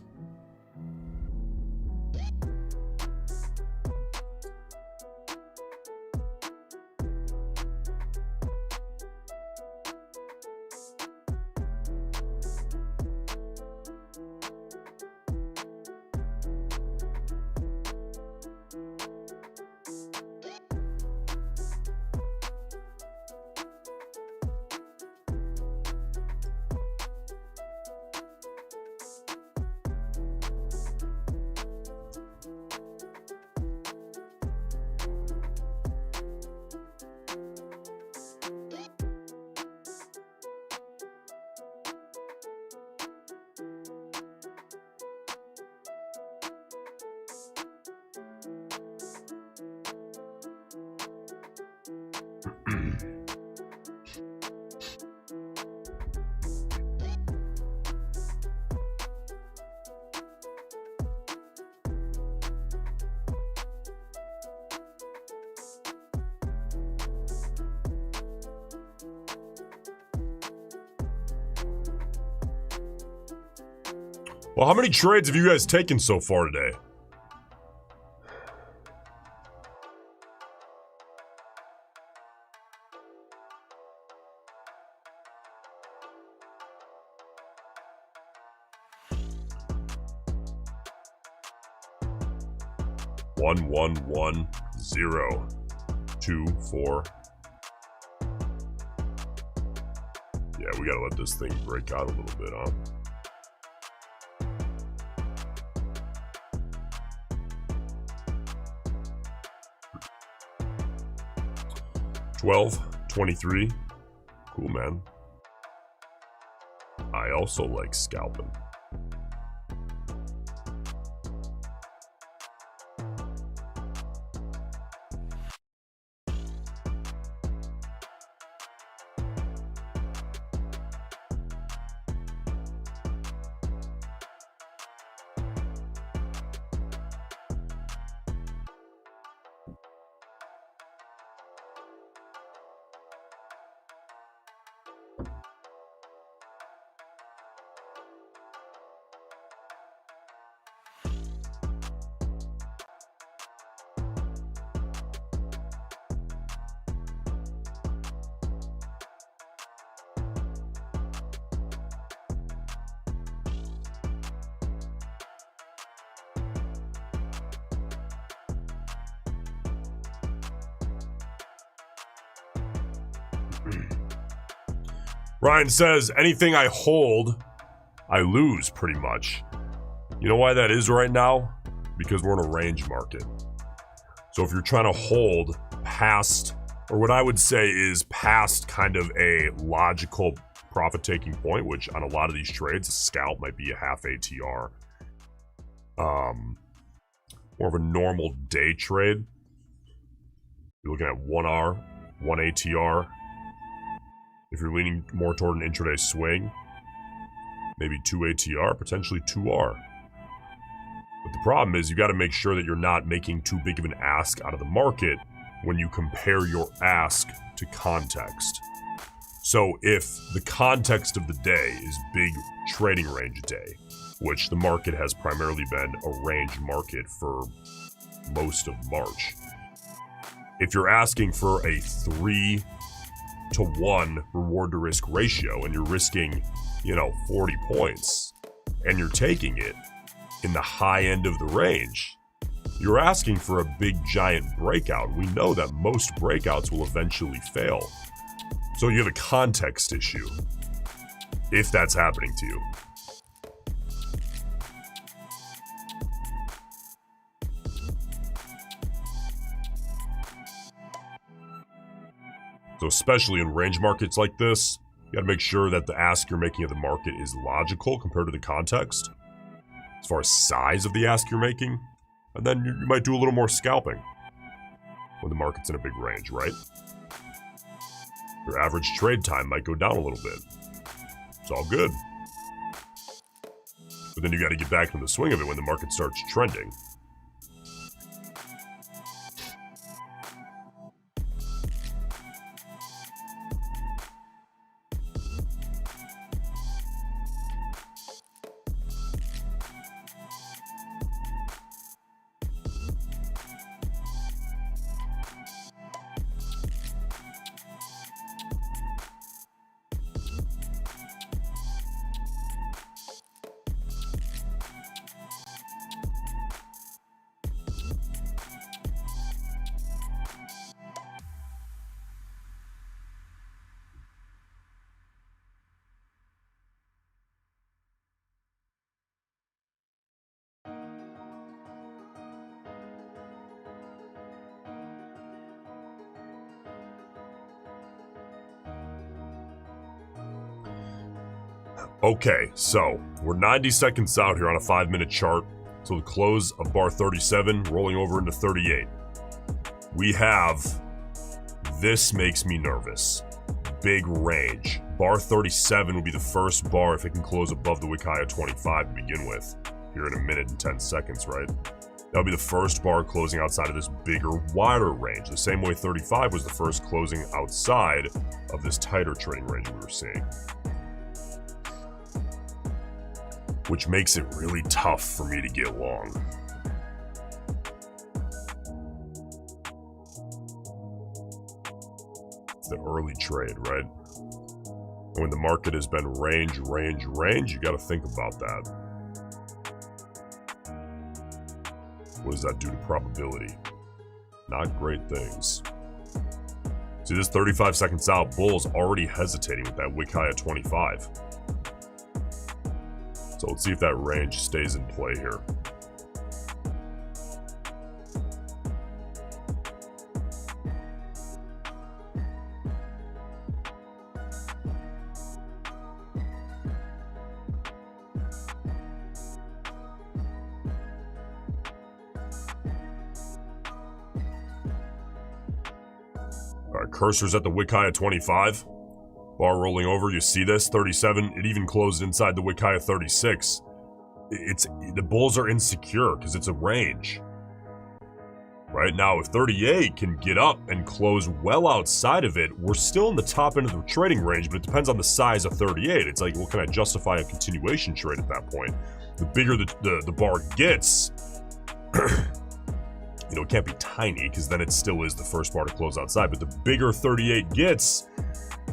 Well, how many trades have you guys taken so far today? One, 0, 2, 4. Yeah, we gotta let this thing break out a little bit, huh? $12, $23. Cool, man. I also like scalping. Ryan says, anything I hold, I lose pretty much. You know why that is right now? Because we're in a range market. So if you're trying to hold past, or what I would say is past kind of a logical profit-taking point, which on a lot of these trades, a scalp might be a half ATR. More of a normal day trade. You're looking at 1R, 1 ATR. If you're leaning more toward an intraday swing, maybe 2 ATR, potentially 2R. But the problem is you got to make sure that you're not making too big of an ask out of the market when you compare your ask to context. So if the context of the day is big trading range day, which the market has primarily been a range market for most of March, if you're asking for a 3-to-1 reward to risk ratio and you're risking, 40 points and you're taking it in the high end of the range, you're asking for a big giant breakout. We know that most breakouts will eventually fail. So you have a context issue if that's happening to you. So especially in range markets like this, you gotta make sure that the ask you're making of the market is logical compared to the context, as far as size of the ask you're making, and then you might do a little more scalping when the market's in a big range, right? Your average trade time might go down a little bit. It's all good. But then you gotta get back into the swing of it when the market starts trending. Okay, so we're 90 seconds out here on a 5-minute chart till the close of bar 37, rolling over into 38. We have, this makes me nervous, big range. Bar 37 would be the first bar if it can close above the wick high of 25 to begin with, here in a minute and 10 seconds, right? That would be the first bar closing outside of this bigger, wider range, the same way 35 was the first closing outside of this tighter trading range we were seeing. which makes it really tough for me to get long. It's the early trade, right? And when the market has been range, you got to think about that. What does that do to probability? Not great things. See, this 35 seconds out, Bull's already hesitating with that wick high at 25. So let's see if that range stays in play here. Alright, cursor's at the wick high at 25. Bar rolling over, you see this, 37. It even closed inside the wick high of 36. The bulls are insecure because it's a range. Right now, if 38 can get up and close well outside of it, we're still in the top end of the trading range, but it depends on the size of 38. It's like, well, can I justify a continuation trade at that point? The bigger the bar gets, you know, it can't be tiny because then it still is the first bar to close outside, but the bigger 38 gets,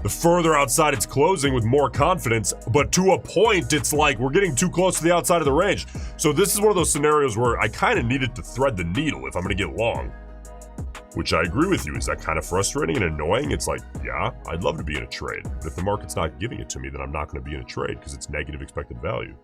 the further outside it's closing with more confidence, but to a point, it's like we're getting too close to the outside of the range. So this is one of those scenarios where I kind of needed to thread the needle if I'm going to get long, which I agree with you. Is that kind of frustrating and annoying? It's like, yeah, I'd love to be in a trade, but if the market's not giving it to me, then I'm not going to be in a trade because it's negative expected value.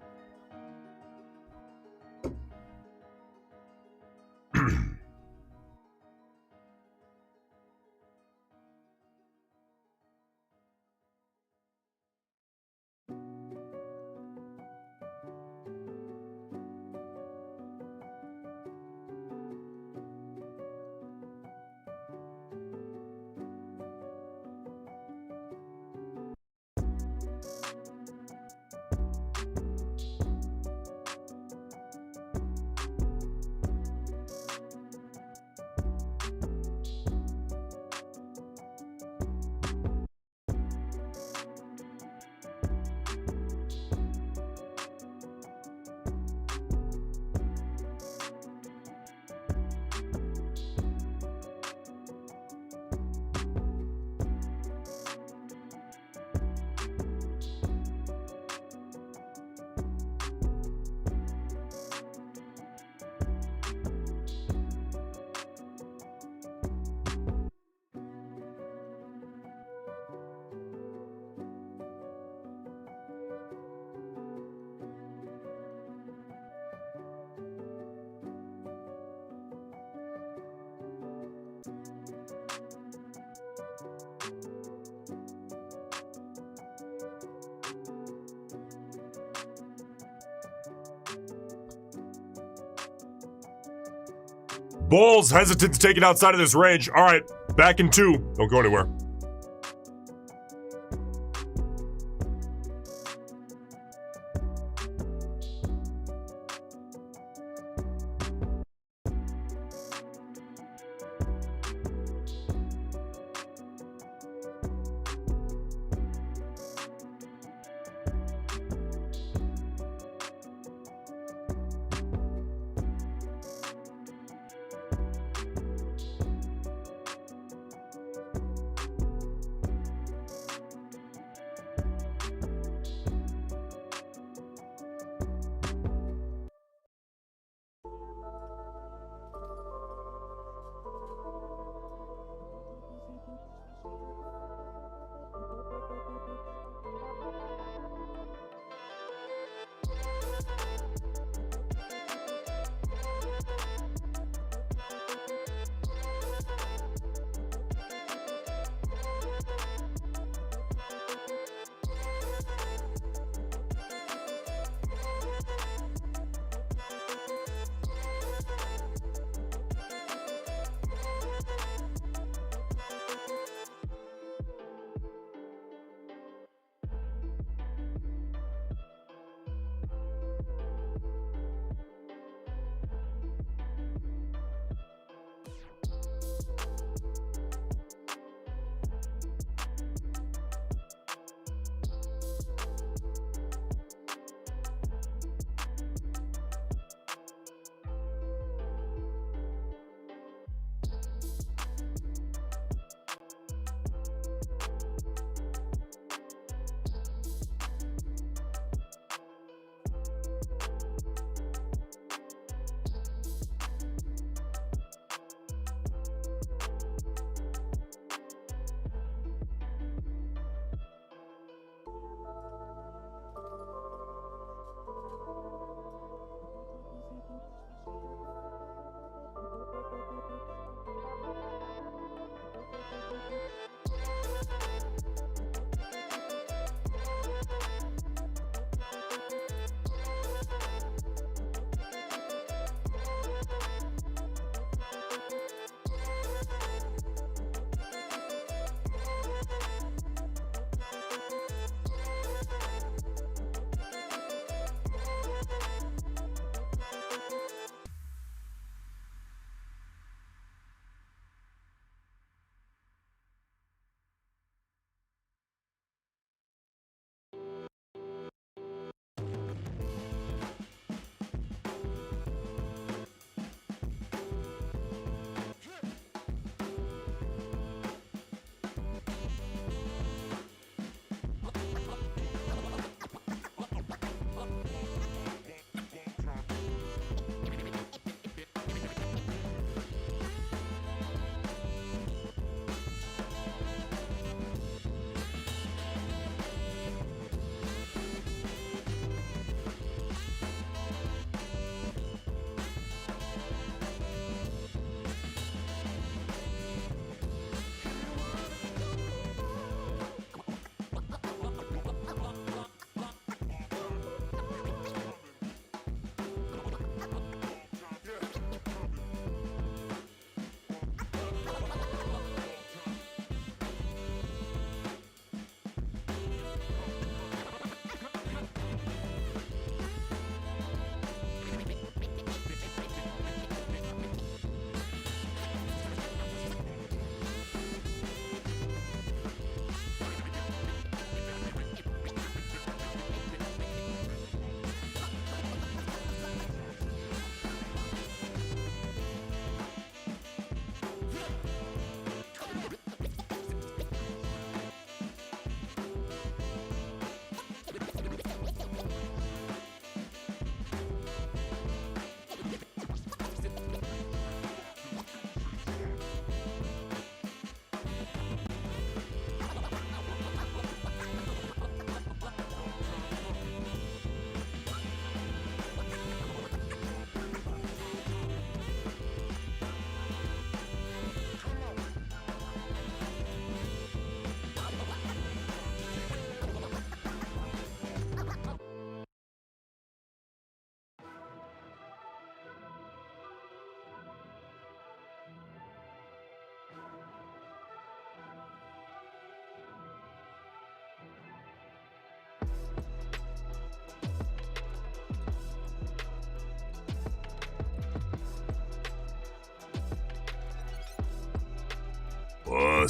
Bulls hesitant to take it outside of this range. All right, back in 2. Don't go anywhere.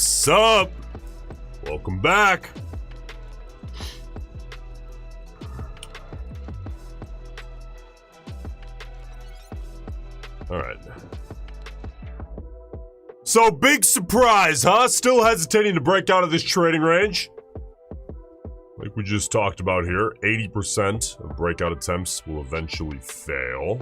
What's up? Welcome back. All right. So, big surprise, huh? Still hesitating to break out of this trading range. Like we just talked about here, 80% of breakout attempts will eventually fail.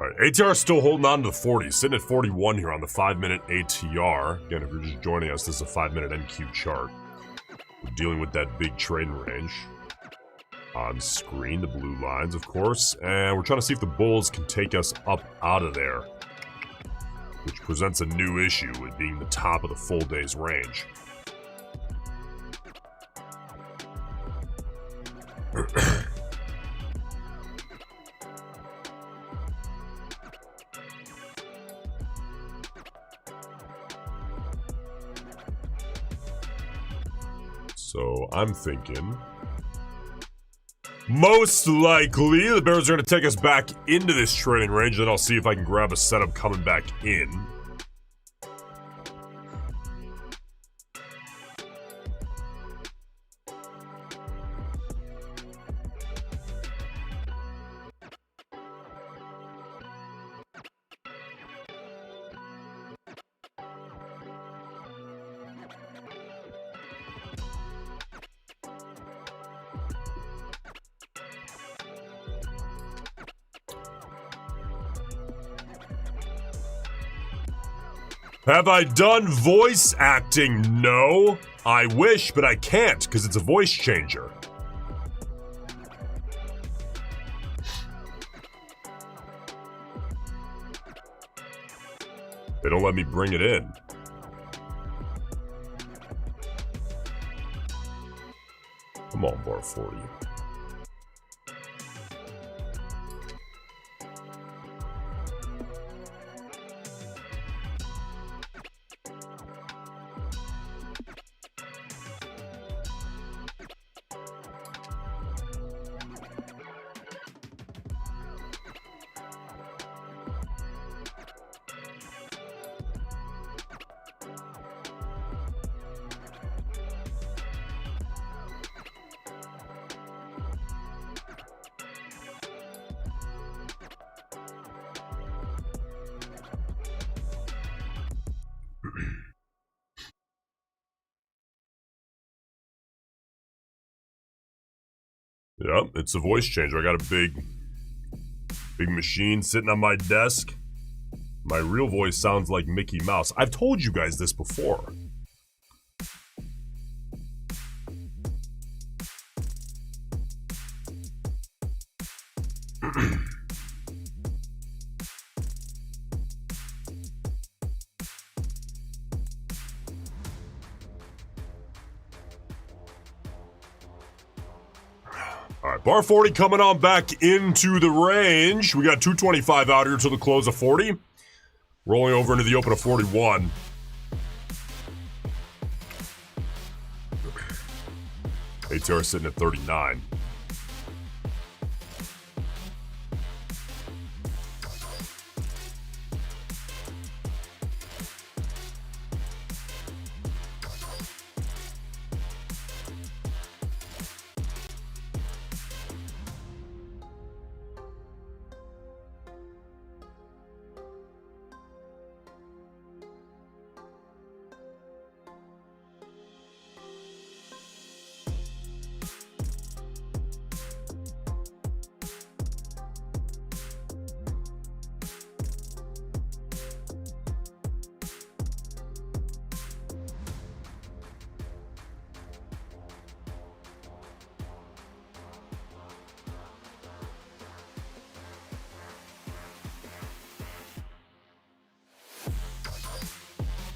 All right, ATR is still holding on to the 40s, sitting at 41 here on the 5-minute ATR. Again, if you're just joining us, this is a 5-minute NQ chart. We're dealing with that big trading range. On screen, the blue lines, of course. And we're trying to see if the bulls can take us up out of there, which presents a new issue with being the top of the full day's range. So I'm thinking, most likely the bears are going to take us back into this trading range, then I'll see if I can grab a setup coming back in. Have I done voice acting? No. I wish, but I can't because it's a voice changer. They don't let me bring it in. Come on, bar 40. Yep, it's a voice changer. I got a big machine sitting on my desk. My real voice sounds like Mickey Mouse. I've told you guys this before. All right, bar 40 coming on back into the range. We got 225 out here till the close of 40. Rolling over into the open of 41. ATR sitting at 39.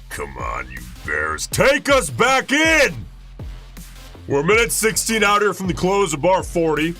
Come on, you bears. Take us back in! We're a minute 16 out here from the close of bar 40.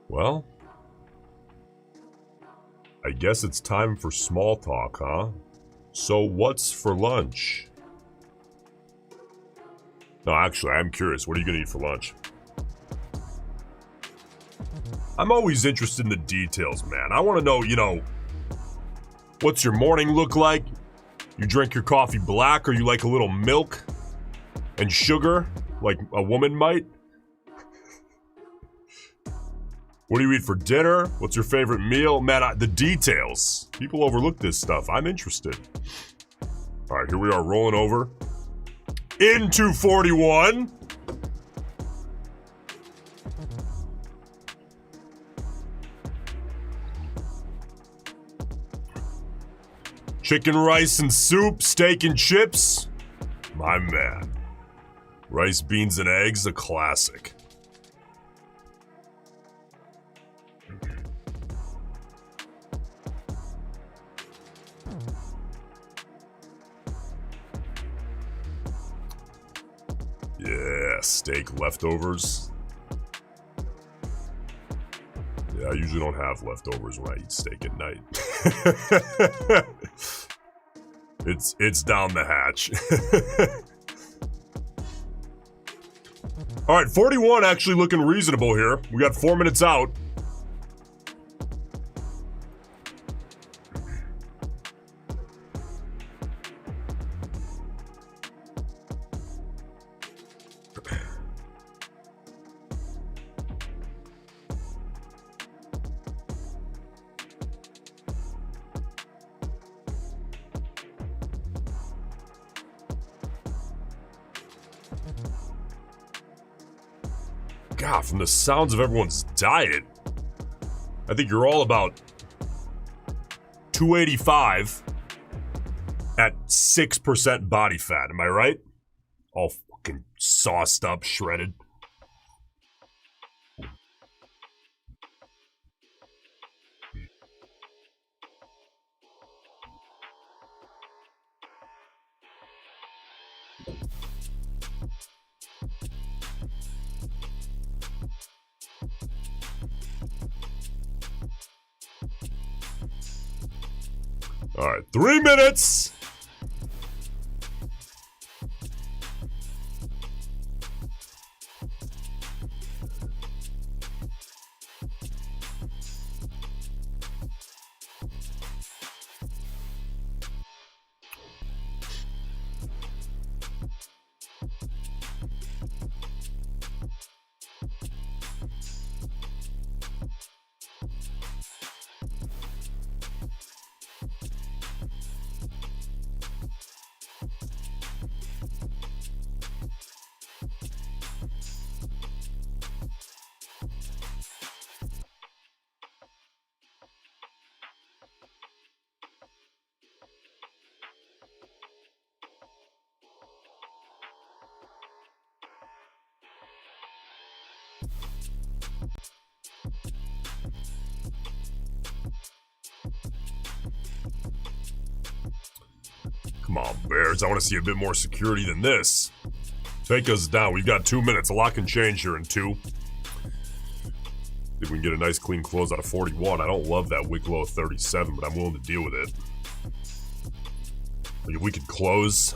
Well, I guess it's time for small talk, huh? So what's for lunch? No, actually, I'm curious. What are you going to eat for lunch? I'm always interested in the details, man. I want to know, you know, what's your morning look like? You drink your coffee black, or you like a little milk and sugar, like a woman might? What do you eat for dinner? What's your favorite meal? Man, the details. People overlook this stuff. I'm interested. All right, here we are rolling over into 41. Chicken, rice, and soup, steak and chips. My man. Rice, beans, and eggs, a classic. Yeah, steak leftovers. Yeah, I usually don't have leftovers when I eat steak at night. It's down the hatch. All right, 41 actually looking reasonable here. We got 4 minutes out. God, from the sounds of everyone's diet, I think you're all about 285 at 6% body fat. Am I right? All fucking sauced up, shredded. All right, 3 minutes. Come on, Bears. I want to see a bit more security than this. Take us down. We've got 2 minutes. A lot can change here in 2. If we can get a nice clean close out of 41. I don't love that wick low of 37, but I'm willing to deal with it. Like if we could close,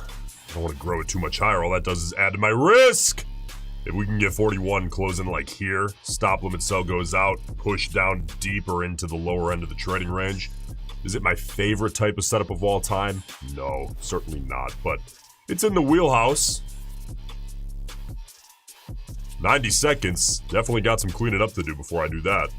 I don't want to grow it too much higher. All that does is add to my risk. If we can get 41 closing like here, stop limit sell goes out, push down deeper into the lower end of the trading range. Is it my favorite type of setup of all time? No, certainly not, but it's in the wheelhouse. 90 seconds. Definitely got some cleaning up to do before I do that.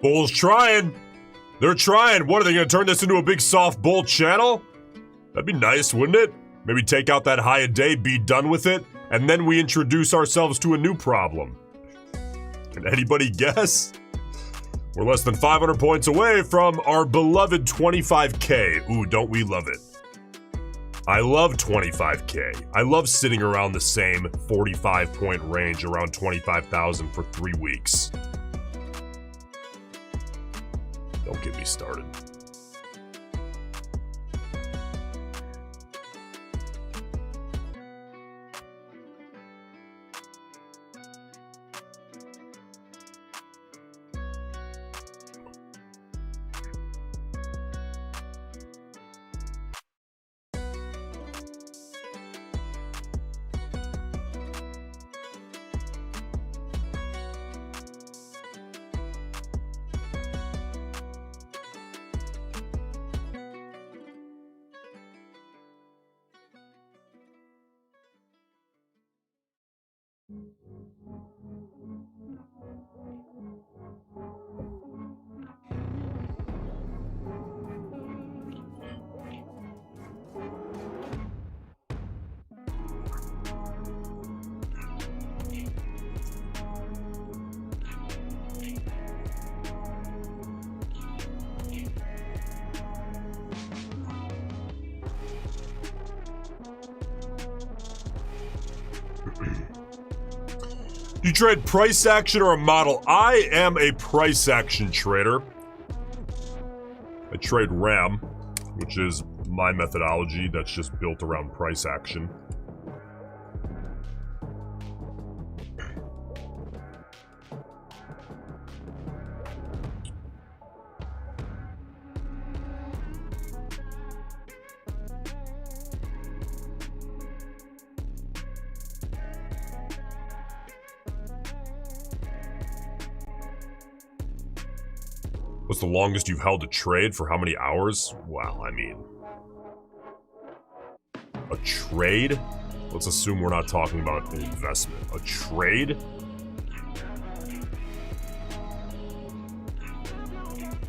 Bull's trying. They're trying. What, are they going to turn this into a big soft bull channel? That'd be nice, wouldn't it? Maybe take out that high a day, be done with it, and then we introduce ourselves to a new problem. Can anybody guess? We're less than 500 points away from our beloved 25K. Ooh, don't we love it? I love 25K. I love sitting around the same 45-point range, around 25,000 for 3 weeks. Don't get me started. You trade price action or a model? I am a price action trader. I trade RAM, which is my methodology that's just built around price action. What's the longest you've held a trade for how many hours? Well, I mean, a trade? Let's assume we're not talking about an investment. A trade?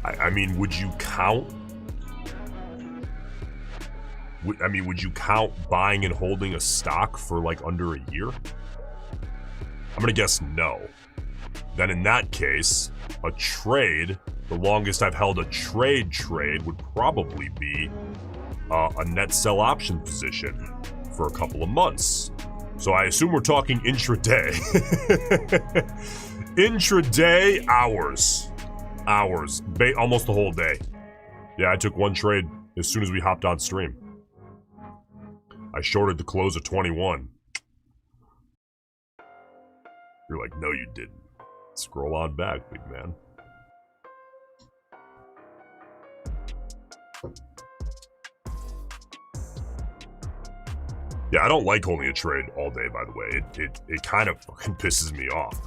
I mean, would you count? Would you count buying and holding a stock for like under a year? I'm gonna guess no. Then in that case, a trade, the longest I've held a trade would probably be a net sell option position for a couple of months. So I assume we're talking intraday. Intraday hours. Almost the whole day. Yeah, I took one trade as soon as we hopped on stream. I shorted the close of 21. You're like, no, you didn't. Scroll on back, big man. Yeah, I don't like holding a trade all day, by the way. It kind of fucking pisses me off.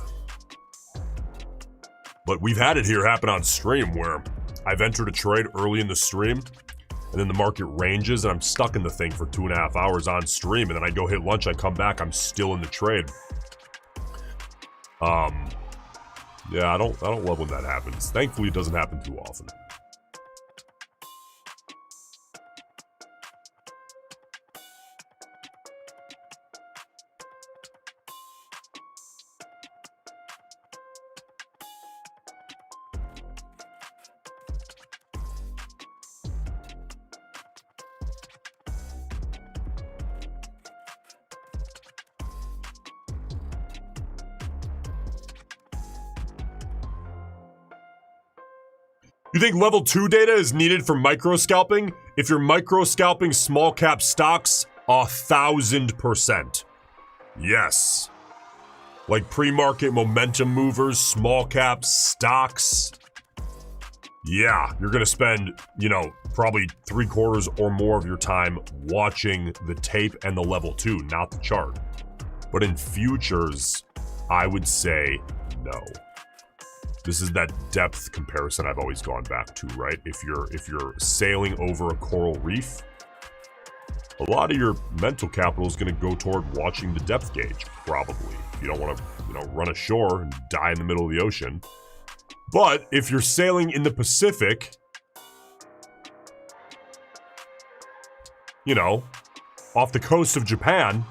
But we've had it here happen on stream where I've entered a trade early in the stream, and then the market ranges, and I'm stuck in the thing for 2.5 hours on stream, and then I go hit lunch, I come back, I'm still in the trade. Yeah, I don't love when that happens. Thankfully, it doesn't happen too often. You think level 2 data is needed for micro scalping? If you're micro scalping small cap stocks, 1,000%. Yes. Like pre-market momentum movers, small cap stocks. Yeah, you're gonna spend, you know, probably 3/4 or more of your time watching the tape and the level 2, not the chart. But in futures, I would say no. This is that depth comparison I've always gone back to, right? If you're sailing over a coral reef, a lot of your mental capital is going to go toward watching the depth gauge, probably. You don't want to, you know, run ashore and die in the middle of the ocean. But if you're sailing in the Pacific, you know, off the coast of Japan,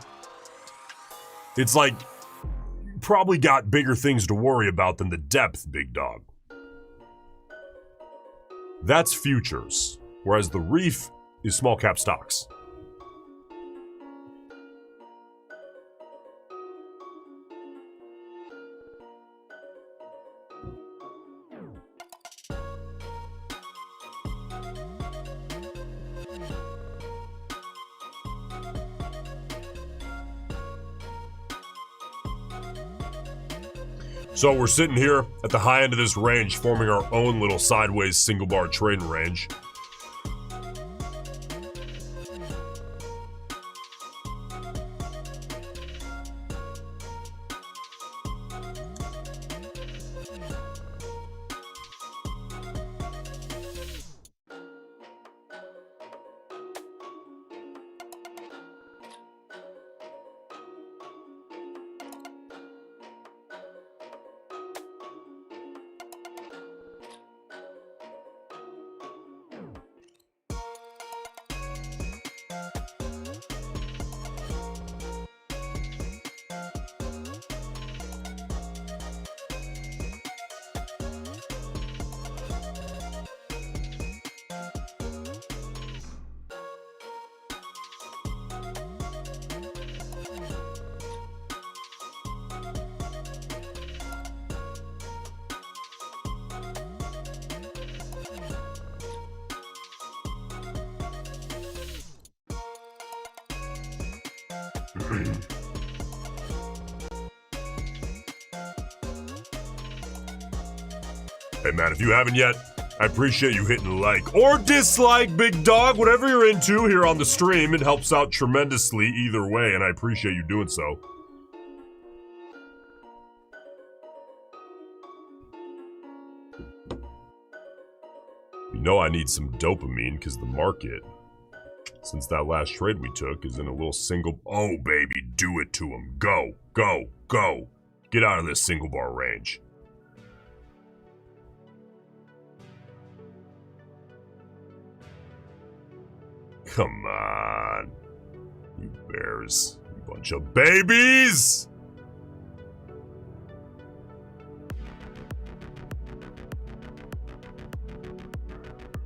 it's like, probably got bigger things to worry about than the depth, big dog. That's futures, whereas the reef is small cap stocks. So we're sitting here at the high end of this range, forming our own little sideways single bar trading range. Hey man, if you haven't yet, I appreciate you hitting like or dislike, big dog, whatever you're into here on the stream. It helps out tremendously either way, and I appreciate you doing so. You know I need some dopamine because the market, since that last trade we took, is in a little single... Oh, baby, do it to him. Go, go, go. Get out of this single bar range. Come on. You bears. You bunch of babies!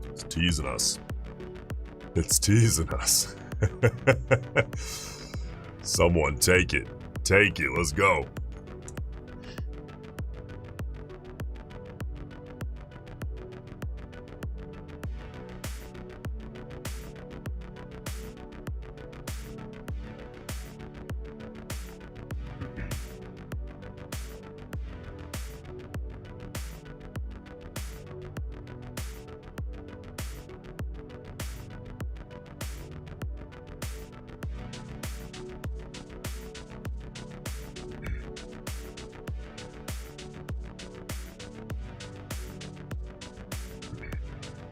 It's teasing us. It's teasing us. Someone take it. Take it. Let's go.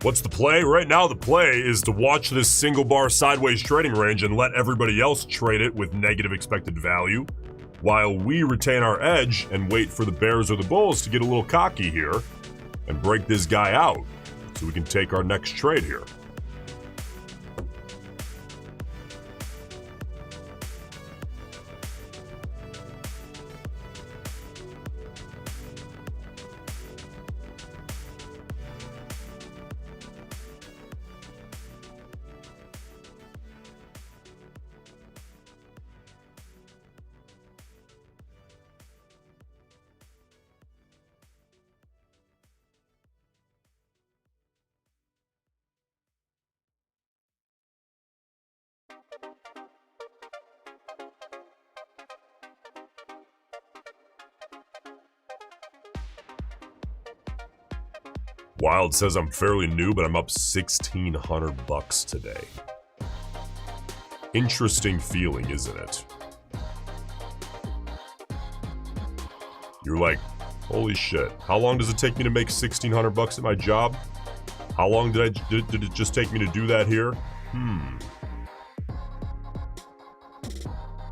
What's the play? Right now, the play is to watch this single bar sideways trading range and let everybody else trade it with negative expected value, while we retain our edge and wait for the bears or the bulls to get a little cocky here and break this guy out so we can take our next trade here. Wild says I'm fairly new, but I'm up $1,600 today. Interesting feeling, isn't it? You're like, holy shit, how long does it take me to make $1,600 at my job? How long did it just take me to do that here?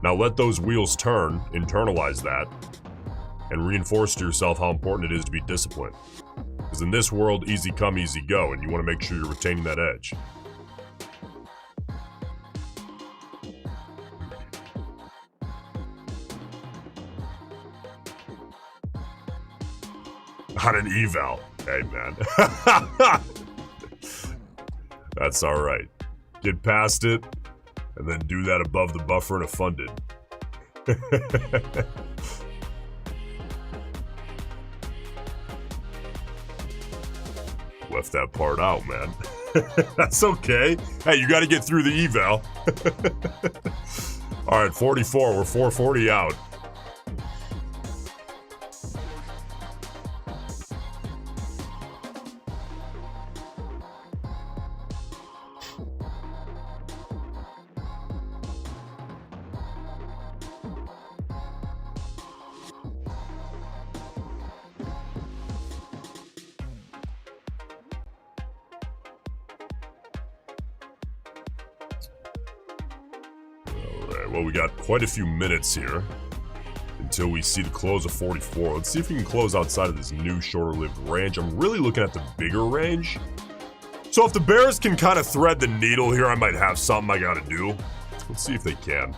Now let those wheels turn, internalize that, and reinforce to yourself how important it is to be disciplined. Because in this world, easy come, easy go, and you want to make sure you're retaining that edge. On an eval. Hey, man. That's all right. Get past it, and then do that above the buffer in a funded. Left that part out, man. That's okay. Hey, you got to get through the eval. All right, 44. We're 440 out. Well, we got quite a few minutes here until we see the close of 44. Let's see if we can close outside of this new shorter-lived range. I'm really looking at the bigger range. So if the bears can kind of thread the needle here, I might have something I got to do. Let's see if they can.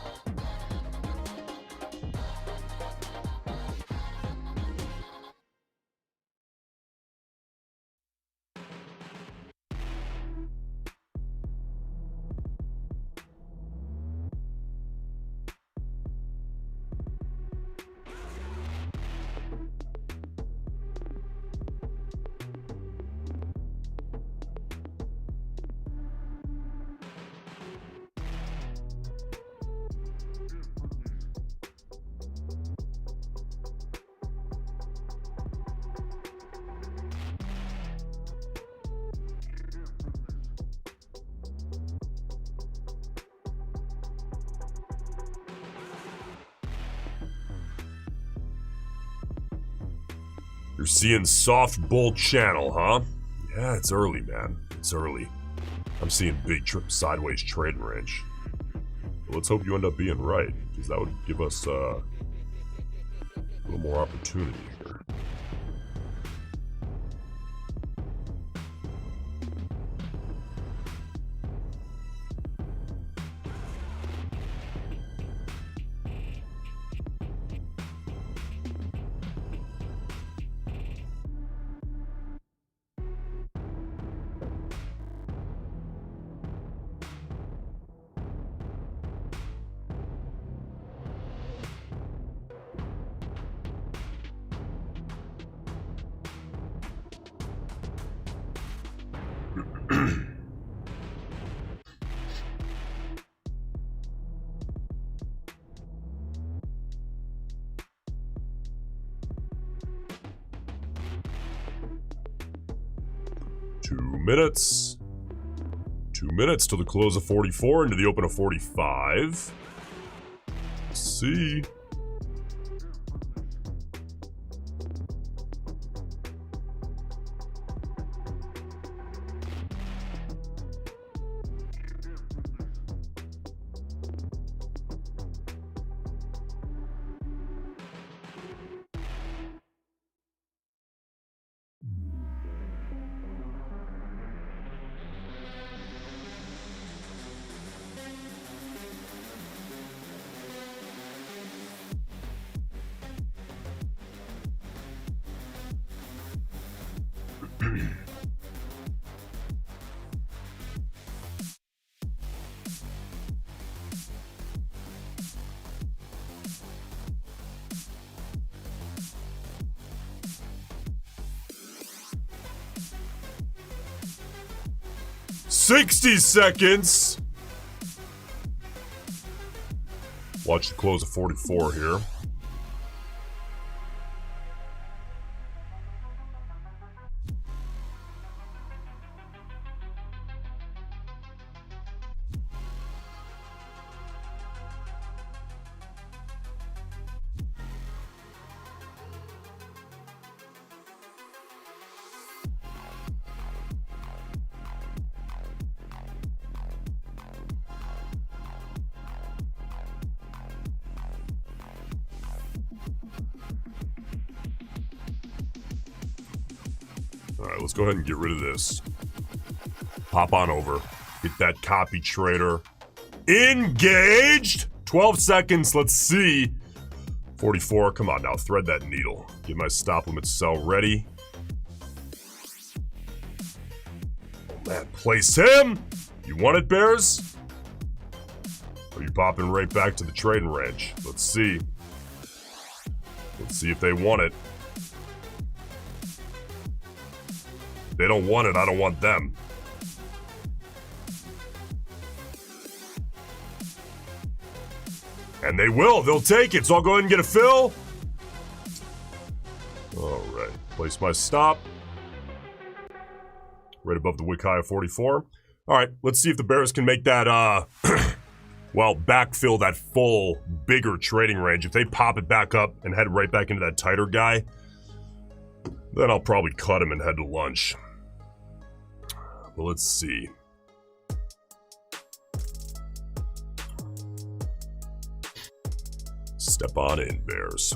You're seeing soft bull channel, huh? Yeah, it's early, man. It's early. I'm seeing big sideways trading range. Well, let's hope you end up being right, because that would give us a little more opportunity here. Minutes. 2 minutes till the close of 44 into the open of 45. Let's see. $60 seconds. Watch the close of 44 here. Alright, let's go ahead and get rid of this. Pop on over. Get that copy trader engaged. 12 seconds, let's see. 44, come on now, thread that needle. Get my stop limit sell ready. Oh man, place him. You want it, Bears? Or you popping right back to the trading range? Let's see. Let's see if they want it. They don't want it, I don't want them. And they will, they'll take it, so I'll go ahead and get a fill. Alright, place my stop. Right above the wick high of 44. Alright, let's see if the Bears can make that, well, backfill that full, bigger trading range. If they pop it back up and head right back into that tighter guy, then I'll probably cut him and head to lunch. Well, let's see. Step on in, Bears.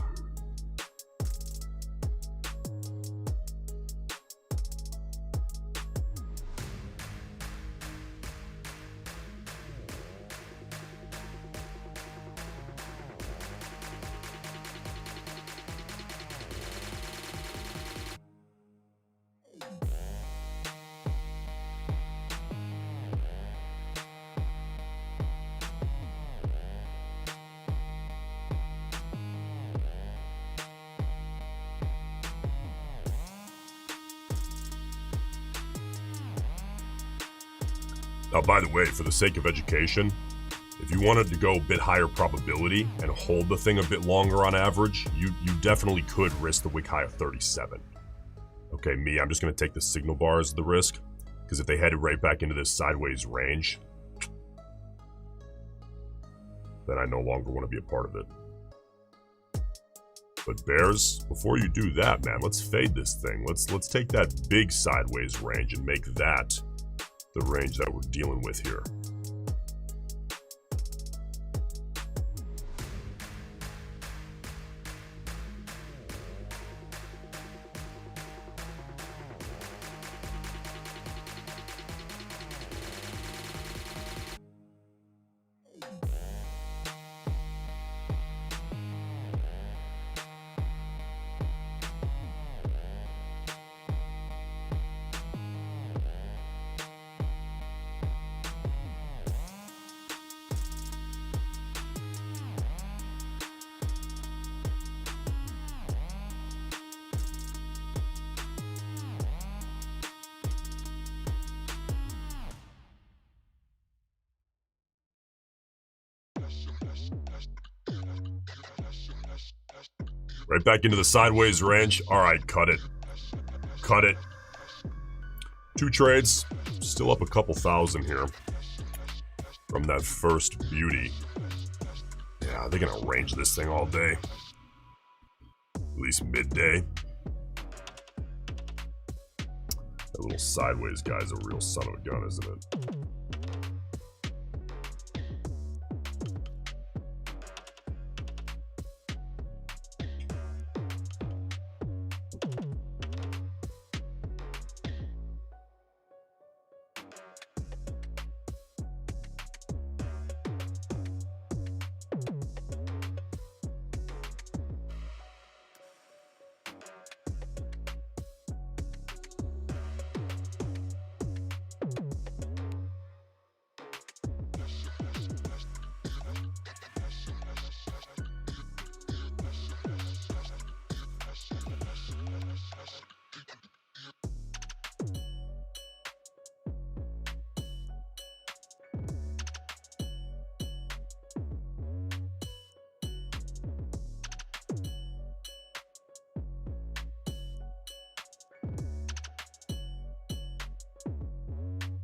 Now, by the way, for the sake of education, if you wanted to go a bit higher probability and hold the thing a bit longer on average, you definitely could risk the wick high of 37. Okay, me, I'm just going to take the signal bar as the risk, because if they headed right back into this sideways range, then I no longer want to be a part of it. But Bears, before you do that, man, let's fade this thing. Let's take that big sideways range and make that the range that we're dealing with here. Right back into the sideways range. All right, cut it. Cut it. 2 trades. Still up a couple thousand here from that first beauty. Yeah, they're gonna range this thing all day. At least midday. That little sideways guy's a real son of a gun, isn't it?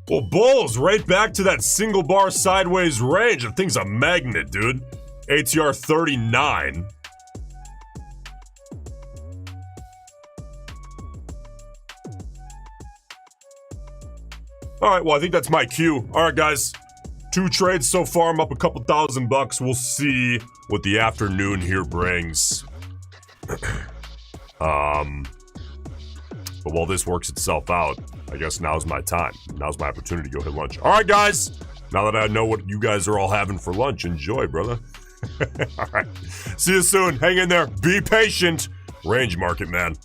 Well, bulls right back to that single bar sideways range. That thing's a magnet, dude. ATR 39. All right, well, I think that's my cue. All right, guys. 2 trades so far. I'm up a couple $1,000. We'll see what the afternoon here brings. But while this works itself out, I guess now's my time. Now's my opportunity to go hit lunch. All right, guys. Now that I know what you guys are all having for lunch, enjoy, brother. All right. See you soon. Hang in there. Be patient. Range market, man.